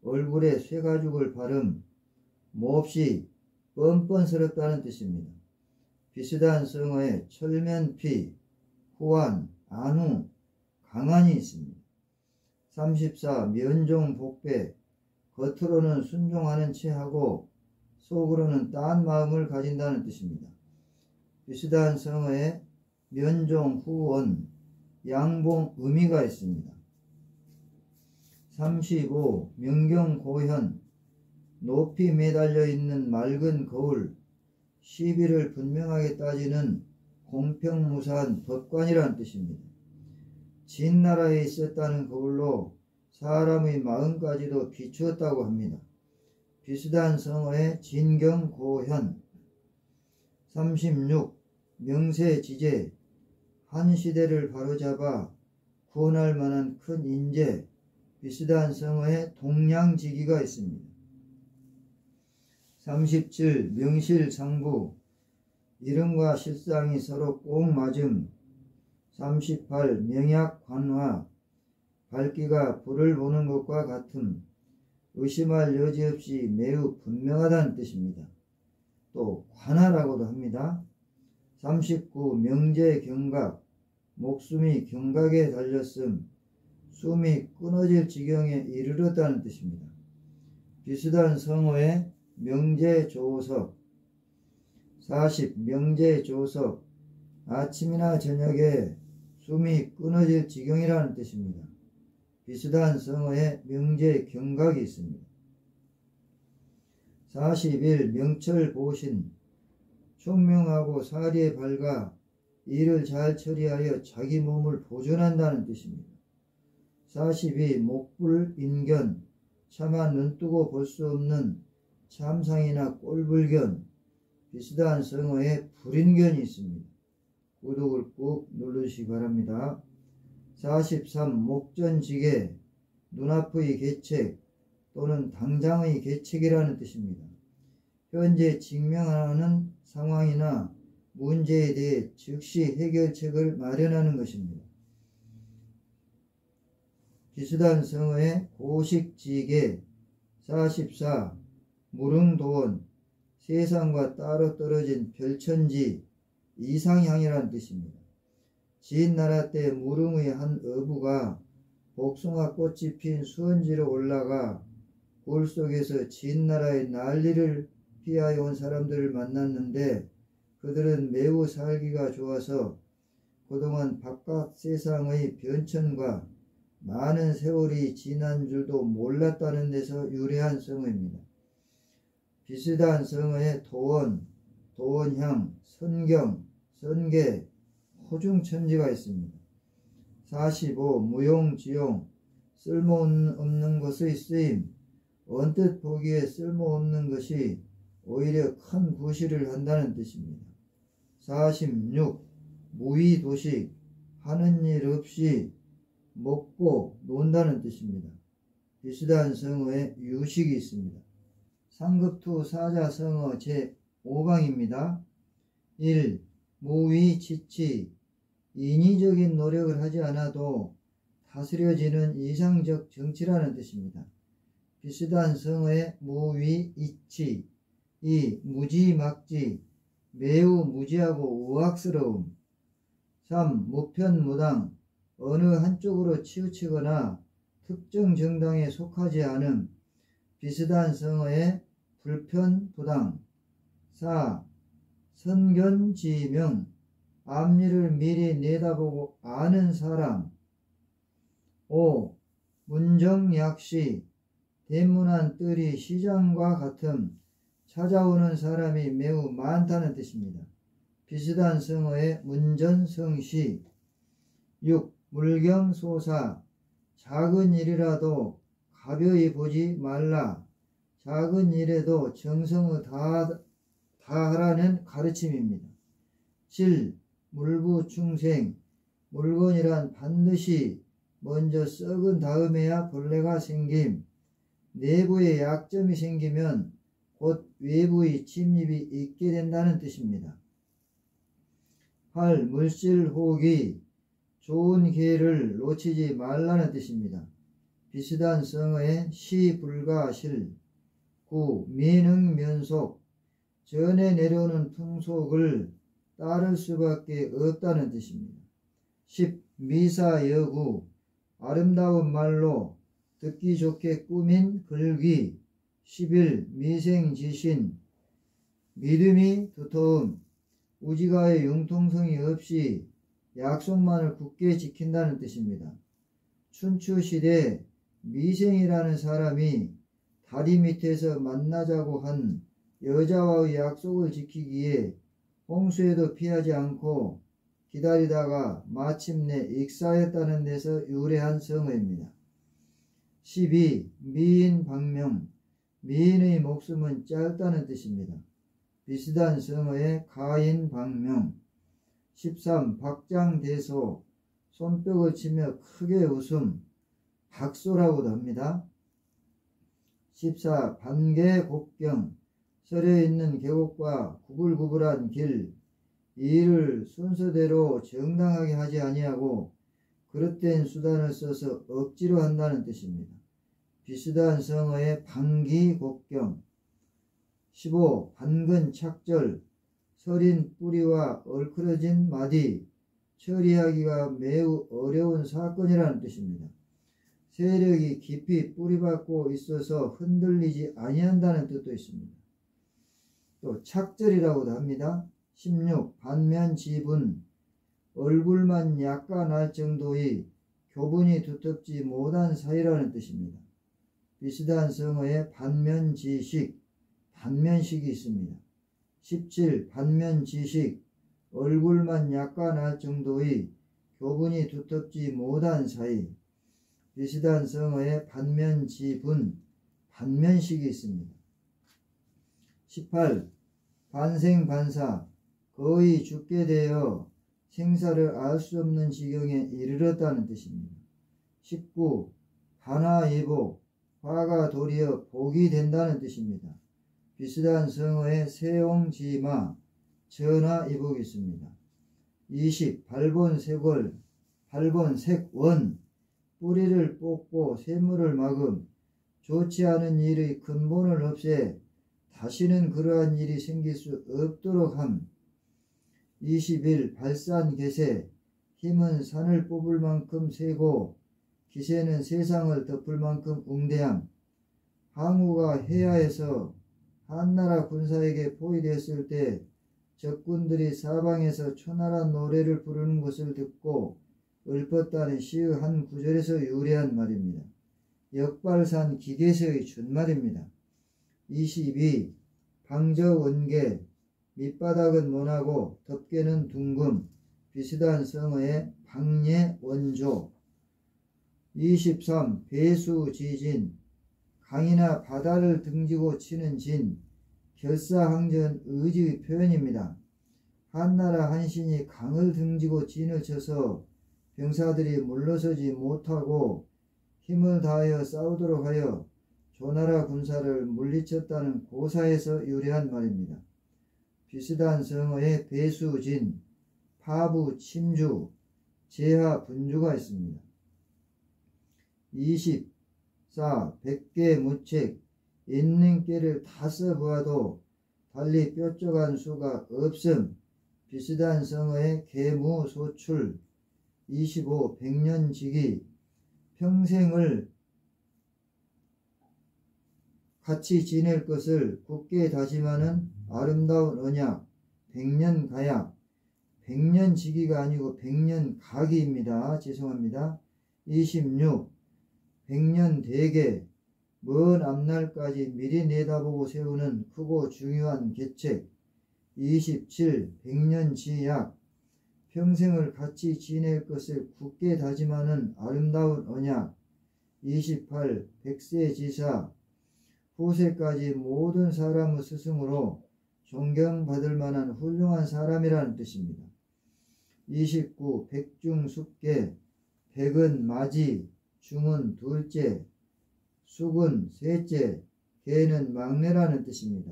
얼굴에 쇠가죽을 바름, 몹시 뻔뻔스럽다는 뜻입니다. 비슷한 성어에 철면피, 후한, 안후, 강한이 있습니다. 34. 면종복배, 겉으로는 순종하는 체하고 속으로는 딴 마음을 가진다는 뜻입니다. 비슷한 성어에 면종, 후원, 양봉, 의미가 있습니다. 35. 명경, 고현, 높이 매달려 있는 맑은 거울, 시비를 분명하게 따지는 공평무사한 법관이라는 뜻입니다. 진나라에 있었다는 거울로 사람의 마음까지도 비추었다고 합니다. 비슷한 성어의 진경, 고현. 36. 명세지제, 한 시대를 바로잡아 구원할 만한 큰 인재, 비슷한 성어의 동량지기가 있습니다. 37. 명실상부, 이름과 실상이 서로 꼭 맞음. 38. 명약관화, 밝기가 불을 보는 것과 같음. 의심할 여지 없이 매우 분명하다는 뜻입니다. 또 관화라고도 합니다. 39. 명제경각, 목숨이 경각에 달렸음, 숨이 끊어질 지경에 이르렀다는 뜻입니다. 비슷한 성어의 명제조석. 40. 명제조석, 아침이나 저녁에 숨이 끊어질 지경이라는 뜻입니다. 비슷한 성어에 명제경각이 있습니다. 41. 명철보신, 총명하고 사리에 밝아 일을 잘 처리하여 자기 몸을 보존한다는 뜻입니다. 42. 목불인견, 차마 눈뜨고 볼 수 없는 참상이나 꼴불견, 비슷한 성어에 불인견이 있습니다. 구독을 꾹 누르시기 바랍니다. 43. 목전지계, 눈앞의 계책 또는 당장의 계책이라는 뜻입니다. 현재 직면하는 상황이나 문제에 대해 즉시 해결책을 마련하는 것입니다. 비슷한 성어의 고식지계. 44. 무릉도원, 세상과 따로 떨어진 별천지, 이상향이라는 뜻입니다. 진나라 때 무릉의 한 어부가 복숭아 꽃이 핀 수원지로 올라가 굴 속에서 진나라의 난리를 피하여 온 사람들을 만났는데 그들은 매우 살기가 좋아서 그동안 바깥 세상의 변천과 많은 세월이 지난 줄도 몰랐다는 데서 유래한 성어입니다. 비슷한 성어의 도원, 도원향, 선경, 선계, 호중천지가 있습니다. 45. 무용지용, 쓸모없는 것의 쓰임, 언뜻 보기에 쓸모없는 것이 오히려 큰 구실을 한다는 뜻입니다. 46. 무의도식, 하는 일 없이 먹고 논다는 뜻입니다. 비슷한 성어에 유식이 있습니다. 상급투 사자성어 제5강입니다. 1. 무위치치, 인위적인 노력을 하지 않아도 다스려지는 이상적 정치라는 뜻입니다. 비슷한 성어의 무위이치. 2. 무지막지, 매우 무지하고 우악스러움. 3. 무편무당, 어느 한쪽으로 치우치거나 특정 정당에 속하지 않음. 비슷한 성어의 불편부당. 4. 선견지명, 앞일을 미리 내다보고 아는 사람. 5. 문정약시, 대문안 뜰이 시장과 같음, 찾아오는 사람이 매우 많다는 뜻입니다. 비슷한 성어의 문전성시. 6. 물경소사, 작은 일이라도 가벼이 보지 말라. 작은 일에도 정성을 다하라는 가르침입니다. 7. 물부충생, 물건이란 반드시 먼저 썩은 다음에야 벌레가 생김. 내부에 약점이 생기면 곧 외부의 침입이 있게 된다는 뜻입니다. 8. 물실호기, 좋은 기회를 놓치지 말라는 뜻입니다. 비슷한 성어의 시불가실. 9. 민흥면속, 전에 내려오는 풍속을 따를 수밖에 없다는 뜻입니다. 10. 미사여구, 아름다운 말로 듣기 좋게 꾸민 글귀. 11. 미생지신, 믿음이 두터움, 우지가의 융통성이 없이 약속만을 굳게 지킨다는 뜻입니다. 춘추시대 미생이라는 사람이 다리 밑에서 만나자고 한 여자와의 약속을 지키기에 홍수에도 피하지 않고 기다리다가 마침내 익사했다는 데서 유래한 성어입니다. 12. 미인 방명. 미인의 목숨은 짧다는 뜻입니다. 비슷한 성어의 가인 방명. 13. 박장대소. 손뼉을 치며 크게 웃음. 박소라고도 합니다. 14. 반계곡경. 서려 있는 계곡과 구불구불한 길. 이 일을 순서대로 정당하게 하지 아니하고 그릇된 수단을 써서 억지로 한다는 뜻입니다. 비슷한 성어의 반기곡경. 15. 반근착절. 서린 뿌리와 얼크러진 마디. 처리하기가 매우 어려운 사건이라는 뜻입니다. 세력이 깊이 뿌리박고 있어서 흔들리지 아니한다는 뜻도 있습니다. 또 착절이라고도 합니다. 16. 반면지분. 얼굴만 약간 알 정도의 교분이 두텁지 못한 사이라는 뜻입니다. 비슷한 성어의 반면지식, 반면식이 있습니다. 17. 반면지식. 얼굴만 약간 알 정도의 교분이 두텁지 못한 사이. 비슷한 성어의 반면지분, 반면식이 있습니다. 18. 반생반사. 거의 죽게 되어 생사를 알 수 없는 지경에 이르렀다는 뜻입니다. 19. 반화예복. 화가 도리어 복이 된다는 뜻입니다. 비슷한 성어의 세옹지마, 전화이복이 있습니다. 20. 발본색월. 발본색원. 뿌리를 뽑고 샘물을 막음. 좋지 않은 일의 근본을 없애 다시는 그러한 일이 생길 수 없도록 함. 21. 발산개세. 힘은 산을 뽑을 만큼 세고 기세는 세상을 덮을 만큼 웅대함. 항우가 해야에서 한나라 군사에게 포위되었을 때 적군들이 사방에서 초나란 노래를 부르는 것을 듣고 읊었다는 시의 한 구절에서 유래한 말입니다. 역발산 기계세의 준말입니다. 22. 방저원계. 밑바닥은 모나고 덮개는 둥금. 비슷한 성어의 방예원조. 23. 배수지진. 강이나 바다를 등지고 치는 진. 결사항전 의지의 표현입니다. 한나라 한신이 강을 등지고 진을 쳐서 병사들이 물러서지 못하고 힘을 다하여 싸우도록 하여 조나라 군사를 물리쳤다는 고사에서 유래한 말입니다. 비슷한 성어의 배수진, 파부, 침주, 제하, 분주가 있습니다. 24. 백개 무책. 있는 깨를 다 써보아도 달리 뾰족한 수가 없음. 비슷한 성어의 계무소출. 25. 백년지기. 평생을 같이 지낼 것을 굳게 다짐하는 아름다운 언약. 백년가약. 백년지기가 아니고 백년가기입니다. 죄송합니다. 26. 백년대계. 먼 앞날까지 미리 내다보고 세우는 크고 중요한 계책. 27. 백년지약. 평생을 같이 지낼 것을 굳게 다짐하는 아름다운 언약. 28. 백세지사. 후세까지 모든 사람의 스승으로 존경받을 만한 훌륭한 사람이라는 뜻입니다. 29. 백중숙계. 백은 맞이, 중은 둘째, 숙은 셋째, 계는 막내라는 뜻입니다.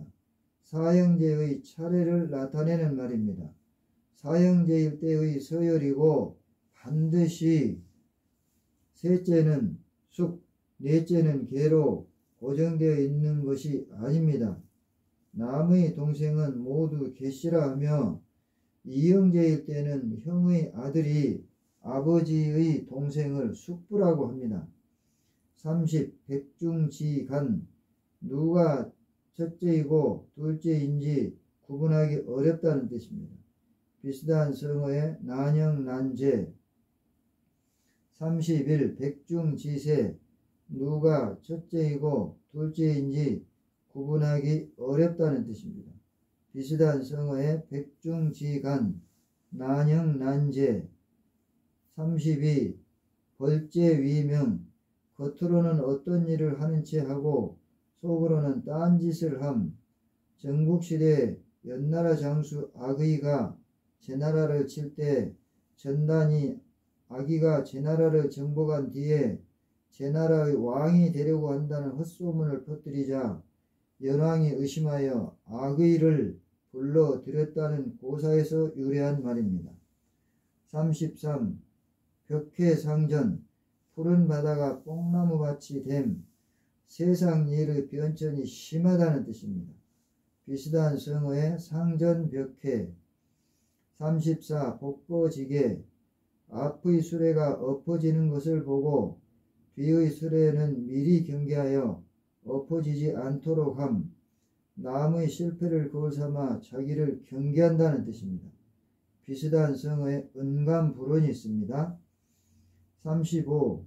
사형제의 차례를 나타내는 말입니다. 사형제일 때의 서열이고 반드시 셋째는 숙, 넷째는 계로 고정되어 있는 것이 아닙니다. 남의 동생은 모두 계시라 하며 이형제일 때는 형의 아들이 아버지의 동생을 숙부라고 합니다. 30. 백중지간. 누가 첫째이고 둘째인지 구분하기 어렵다는 뜻입니다. 비슷한 성어의 난형난제. 31. 백중지세. 누가 첫째이고 둘째인지 구분하기 어렵다는 뜻입니다. 비슷한 성어의 백중지간, 난형난제. 32. 벌제위명. 겉으로는 어떤 일을 하는 채 하고 속으로는 딴짓을 함. 전국시대 연나라 장수 아귀가 제나라를 칠 때 전단이 아귀가 제나라를 정복한 뒤에 제나라의 왕이 되려고 한다는 헛소문을 퍼뜨리자 연왕이 의심하여 아귀를 불러들였다는 고사에서 유래한 말입니다. 33. 벽해상전. 푸른 바다가 뽕나무밭이 됨. 세상 일의 변천이 심하다는 뜻입니다. 비슷한 성어의 상전벽해. 34. 복거지게. 앞의 수레가 엎어지는 것을 보고 뒤의 수레는 미리 경계하여 엎어지지 않도록 함. 남의 실패를 거울 삼아 자기를 경계한다는 뜻입니다. 비슷한 성어의 은감불언이 있습니다. 35.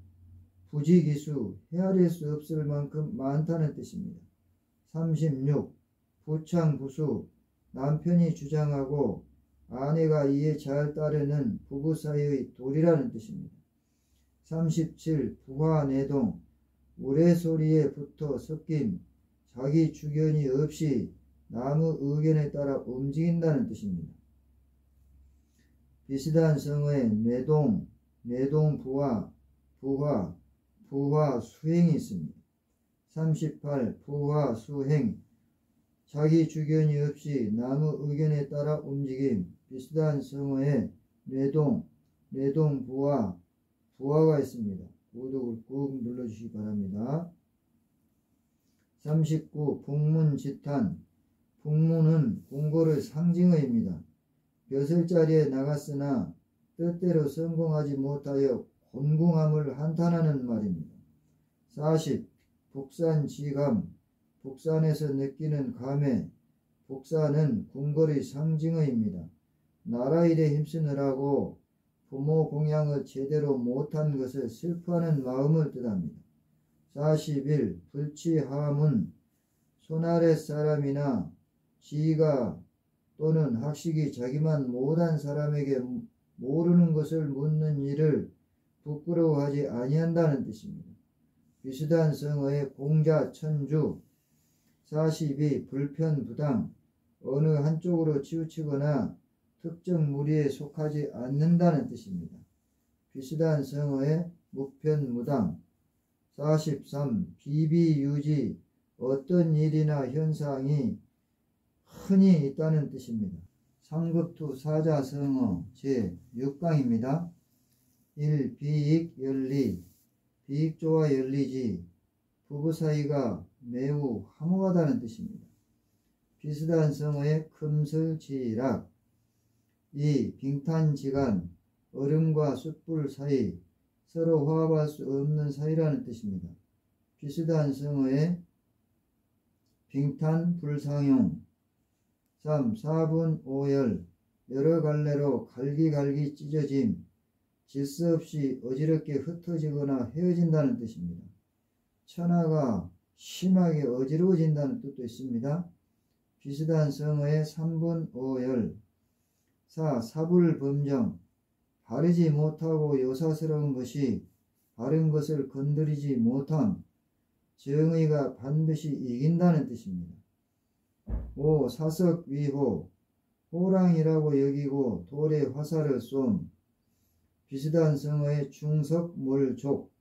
부지기수. 헤아릴 수 없을 만큼 많다는 뜻입니다. 36. 부창부수. 남편이 주장하고 아내가 이에 잘 따르는 부부 사이의 도리라는 뜻입니다. 37. 부화내동. 우레소리에 붙어 섞임. 자기 주견이 없이 남의 의견에 따라 움직인다는 뜻입니다. 비슷한 성어의 뇌동, 뇌동부화, 부화수행이 있습니다. 38. 부화수행. 자기 주견이 없이 남의 의견에 따라 움직임. 비슷한 성어의 뇌동, 뇌동부화, 부화가 있습니다. 구독을 꾹 눌러주시기 바랍니다. 39. 북문지탄. 북문은 궁궐의 상징어입니다. 벼슬자리에 나갔으나 뜻대로 성공하지 못하여 곤궁함을 한탄하는 말입니다. 40. 북산지감. 북산에서 느끼는 감회. 북산은 궁궐의 상징어입니다. 나라일에 힘쓰느라고 부모 공양을 제대로 못한 것을 슬퍼하는 마음을 뜻합니다. 41. 불치하문. 손아래 사람이나 지가 또는 학식이 자기만 못한 사람에게 모르는 것을 묻는 일을 부끄러워하지 아니한다는 뜻입니다. 비슷한 성어의 공자천주. 42. 불편부당. 어느 한쪽으로 치우치거나 특정 무리에 속하지 않는다는 뜻입니다. 비슷한 성어의 무편무당. 43. 비비유지. 어떤 일이나 현상이 흔히 있다는 뜻입니다. 상급투 사자성어 제6강입니다. 1. 비익 연리. 비익조와 연리지. 부부 사이가 매우 화목하다는 뜻입니다. 비슷한 성어의 금슬지락. 2. 빙탄지간. 얼음과 숯불 사이. 서로 화합할 수 없는 사이라는 뜻입니다. 비슷한 성어의 빙탄불상용. 3. 사분오열. 여러 갈래로 갈기갈기 찢어짐. 질서 없이 어지럽게 흩어지거나 헤어진다는 뜻입니다. 천하가 심하게 어지러워진다는 뜻도 있습니다. 비슷한 성어의 삼분오열. 4. 사불범정. 바르지 못하고 요사스러운 것이 바른 것을 건드리지 못함. 정의가 반드시 이긴다는 뜻입니다. 5. 사석위호. 호랑이라고 여기고 돌에 화살을 쏨. 비슷한 성어의 충석몰족.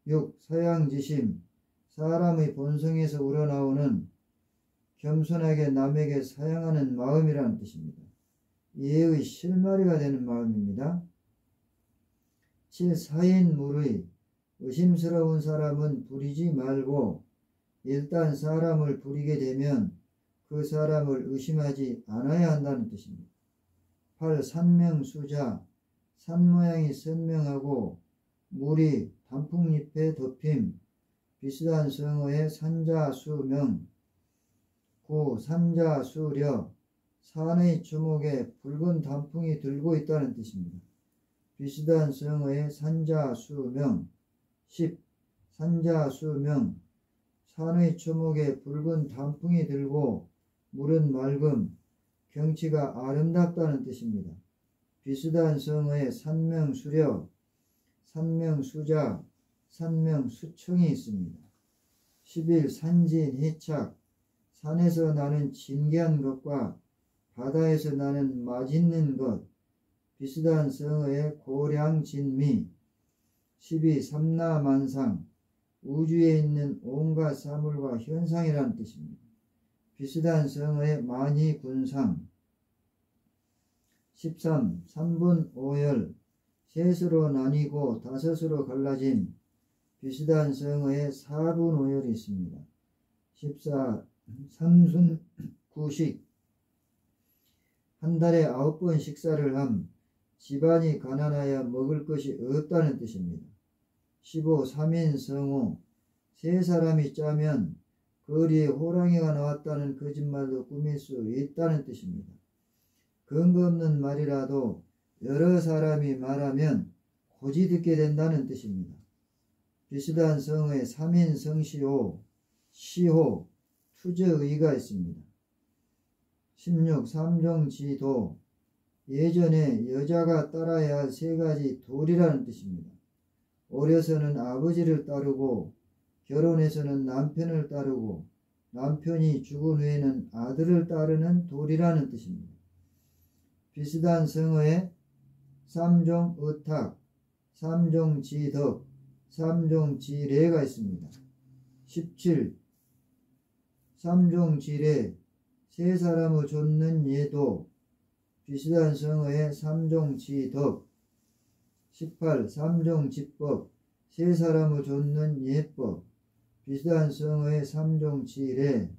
6. 사양지심. 사람의 본성에서 우러나오는 겸손하게 남에게 사양하는 마음이라는 뜻입니다. 이해의 실마리가 되는 마음입니다. 7. 사인물의. 의심스러운 사람은 부리지 말고 일단 사람을 부리게 되면 그 사람을 의심하지 않아야 한다는 뜻입니다. 8. 산명수자. 산 모양이 선명하고 물이 단풍잎에 덮임. 비슷한 성어의 산자수명. 9. 산자수려. 산의 주목에 붉은 단풍이 들고 있다는 뜻입니다. 비슷한 성어의 산자수명 10. 산자수명 산의 주목에 붉은 단풍이 들고 물은 맑음, 경치가 아름답다는 뜻입니다. 비슷한 성어의 산명수려, 산명수자, 산명수청이 있습니다. 11. 산진희착 산에서 나는 진귀한 것과 바다에서 나는 맛있는 것. 비슷한 성어의 고량진미. 12. 삼라만상 우주에 있는 온갖 사물과 현상이라는 뜻입니다. 비슷한 성어의 만이군상. 13. 삼분오열 셋으로 나뉘고 다섯으로 갈라짐. 비슷한 성어의 사분오열이 있습니다. 14. 삼순구식 한 달에 9번 식사를 함. 집안이 가난하여 먹을 것이 없다는 뜻입니다. 15. 삼인성호 세 사람이 짜면 거리에 호랑이가 나왔다는 거짓말도 꾸밀 수 있다는 뜻입니다. 근거 없는 말이라도 여러 사람이 말하면 고지 듣게 된다는 뜻입니다. 비슷한 성어의 삼인성시호, 시호, 투저의가 있습니다. 16. 삼종지도 예전에 여자가 따라야 할 세 가지 도리라는 뜻입니다. 어려서는 아버지를 따르고 결혼해서는 남편을 따르고 남편이 죽은 후에는 아들을 따르는 도리라는 뜻입니다. 비슷한 성어에 삼종의탁, 삼종지덕, 삼종지례가 있습니다. 17. 삼종지례 세 사람을 좇는 예도. 비슷한 성어의 삼종지덕. 18. 삼종지법 세 사람을 좇는 예법. 비슷한 성어의 삼종지례.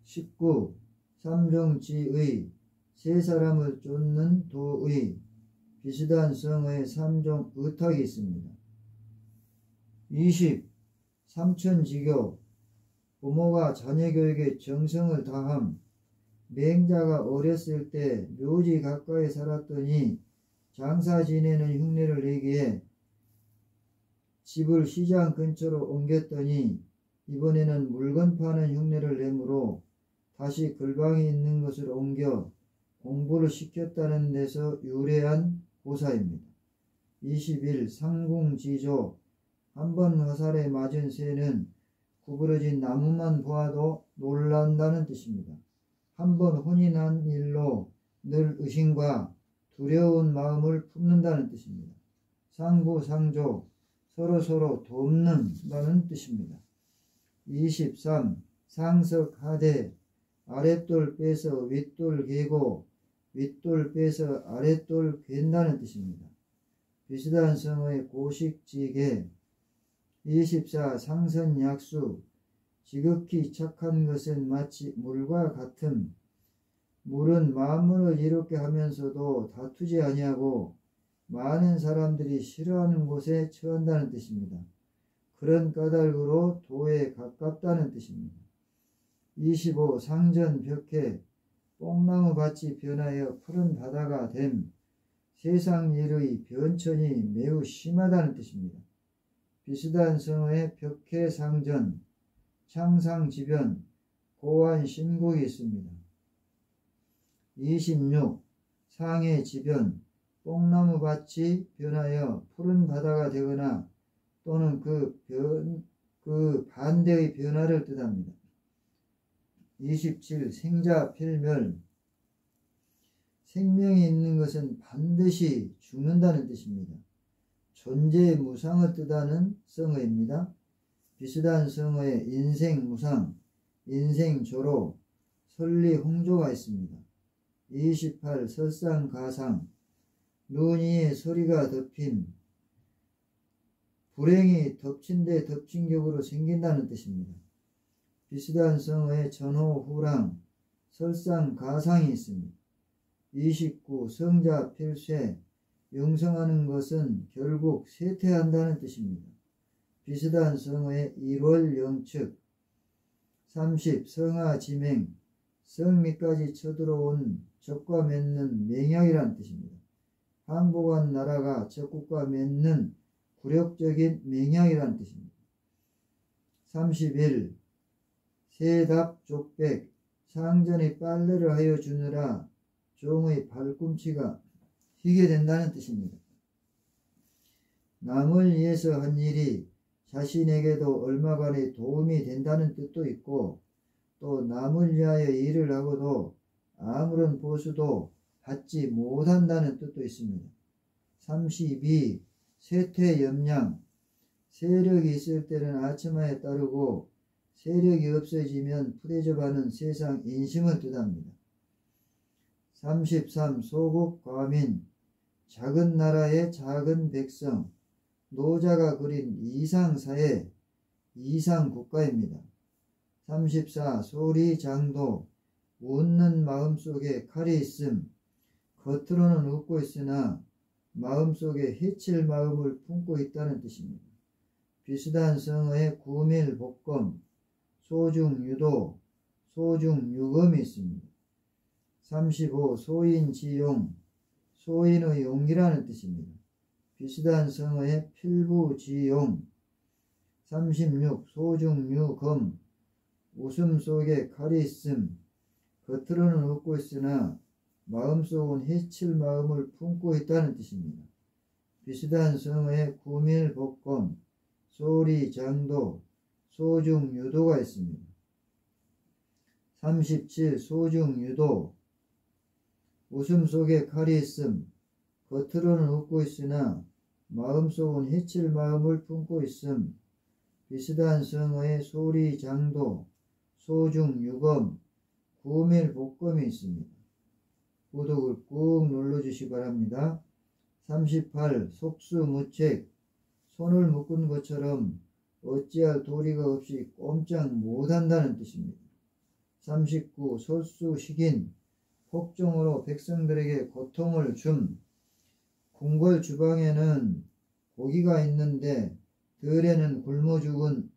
19. 삼종지의 세 사람을 좇는 도의. 비슷한 성어의 삼종의탁이 있습니다. 20. 삼천지교 부모가 자녀 교육에 정성을 다함. 맹자가 어렸을 때 묘지 가까이 살았더니 장사 지내는 흉내를 내기에 집을 시장 근처로 옮겼더니 이번에는 물건 파는 흉내를 내므로 다시 근방이 있는 것을 옮겨 공부를 시켰다는 데서 유래한 고사입니다. 21. 상궁지조 한 번 화살에 맞은 새는 구부러진 나무만 보아도 놀란다는 뜻입니다. 한 번 혼이 난 일로 늘 의심과 두려운 마음을 품는다는 뜻입니다. 상부상조 서로서로 돕는다는 뜻입니다. 23. 상석하대 아랫돌 빼서 윗돌 개고 윗돌 빼서 아랫돌 갠다는 뜻입니다. 비슷한 성어의 고식지계. 24. 상선약수 지극히 착한 것은 마치 물과 같음. 물은 만물을 이롭게 하면서도 다투지 아니하고 많은 사람들이 싫어하는 곳에 처한다는 뜻입니다. 그런 까닭으로 도에 가깝다는 뜻입니다. 25. 상전벽해 뽕나무 밭이 변하여 푸른 바다가 됨. 세상 일의 변천이 매우 심하다는 뜻입니다. 비슷한 성어의 벽해상전, 창상지변, 고환신국이 있습니다. 26. 상해지변 뽕나무 밭이 변하여 푸른 바다가 되거나 또는 그 반대의 변화를 뜻합니다. 27. 생자필멸 생명이 있는 것은 반드시 죽는다는 뜻입니다. 존재의 무상을 뜻하는 성어입니다. 비슷한 성어에 인생무상, 인생조로, 설리홍조가 있습니다. 28. 설상가상 눈 위에 소리가 덮인 불행이 덮친 데 덮친 격으로 생긴다는 뜻입니다. 비슷한 성어에 전호후랑, 설상가상이 있습니다. 29. 성자필쇠 영성하는 것은 결국 쇠퇴한다는 뜻입니다. 비슷한 성어의 일월영측. 30. 성하지맹 성 밑까지 쳐들어온 적과 맺는 맹약이라는 뜻입니다. 항복한 나라가 적국과 맺는 굴욕적인 맹약이라는 뜻입니다. 31. 세답 족백 상전의 빨래를 하여 주느라 종의 발꿈치가 휘게 된다는 뜻입니다. 남을 위해서 한 일이 자신에게도 얼마간의 도움이 된다는 뜻도 있고 또 남을 위하여 일을 하고도 아무런 보수도 받지 못한다는 뜻도 있습니다. 32. 쇠퇴염량 세력이 있을 때는 아첨하에 따르고 세력이 없어지면 푸대접하는 세상 인심을 뜻합니다. 33. 소국과민 작은 나라의 작은 백성 노자가 그린 이상사회 이상국가입니다. 34. 소리장도 웃는 마음속에 칼이 있음 겉으로는 웃고 있으나 마음속에 해칠 마음을 품고 있다는 뜻입니다. 비슷한 성어에 구밀복검 소중유도 소중유검이 있습니다. 35. 소인지용 소인의 용기라는 뜻입니다. 비슷한 성어에 필부지용 36. 소중유검 웃음 속에 칼이 있음 겉으로는 웃고 있으나 마음속은 해칠 마음을 품고 있다는 뜻입니다. 비슷한 성어에 구밀복검 소리장도 소중유도가 있습니다. 37. 소중유도 웃음 속에 칼이 있음 겉으로는 웃고 있으나 마음속은 해칠 마음을 품고 있음 비슷한 성어에 소리장도 소중유검 구밀복검이 있습니다. 구독을 꾹 눌러주시기 바랍니다. 38. 속수무책 손을 묶은 것처럼 어찌할 도리가 없이 꼼짝 못한다는 뜻입니다. 39. 솔수식인 폭정으로 백성들에게 고통을 줌 궁궐 주방에는 고기가 있는데 들에는 굶어 죽은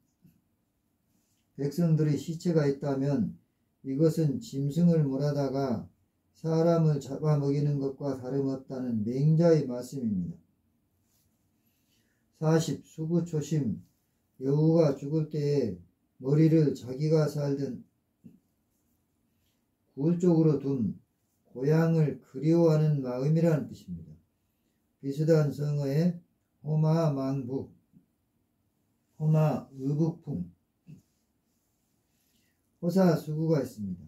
백성들의 시체가 있다면 이것은 짐승을 몰아다가 사람을 잡아먹이는 것과 다름없다는 맹자의 말씀입니다. 40. 수구초심 여우가 죽을 때에 머리를 자기가 살던 굴 쪽으로 둔 고향을 그리워하는 마음이라는 뜻입니다. 비슷한 성어에 호마망북 호마의북풍 호사수구가 있습니다.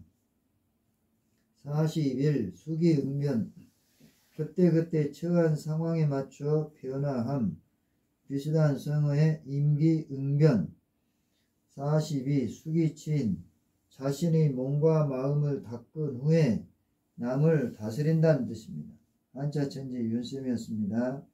41. 수기응변 그때그때 처한 상황에 맞춰 변화함 비슷한 성어에 임기응변 42. 수기치인 자신의 몸과 마음을 닦은 후에 남을 다스린다는 뜻입니다. 한자천지 윤쌤이었습니다.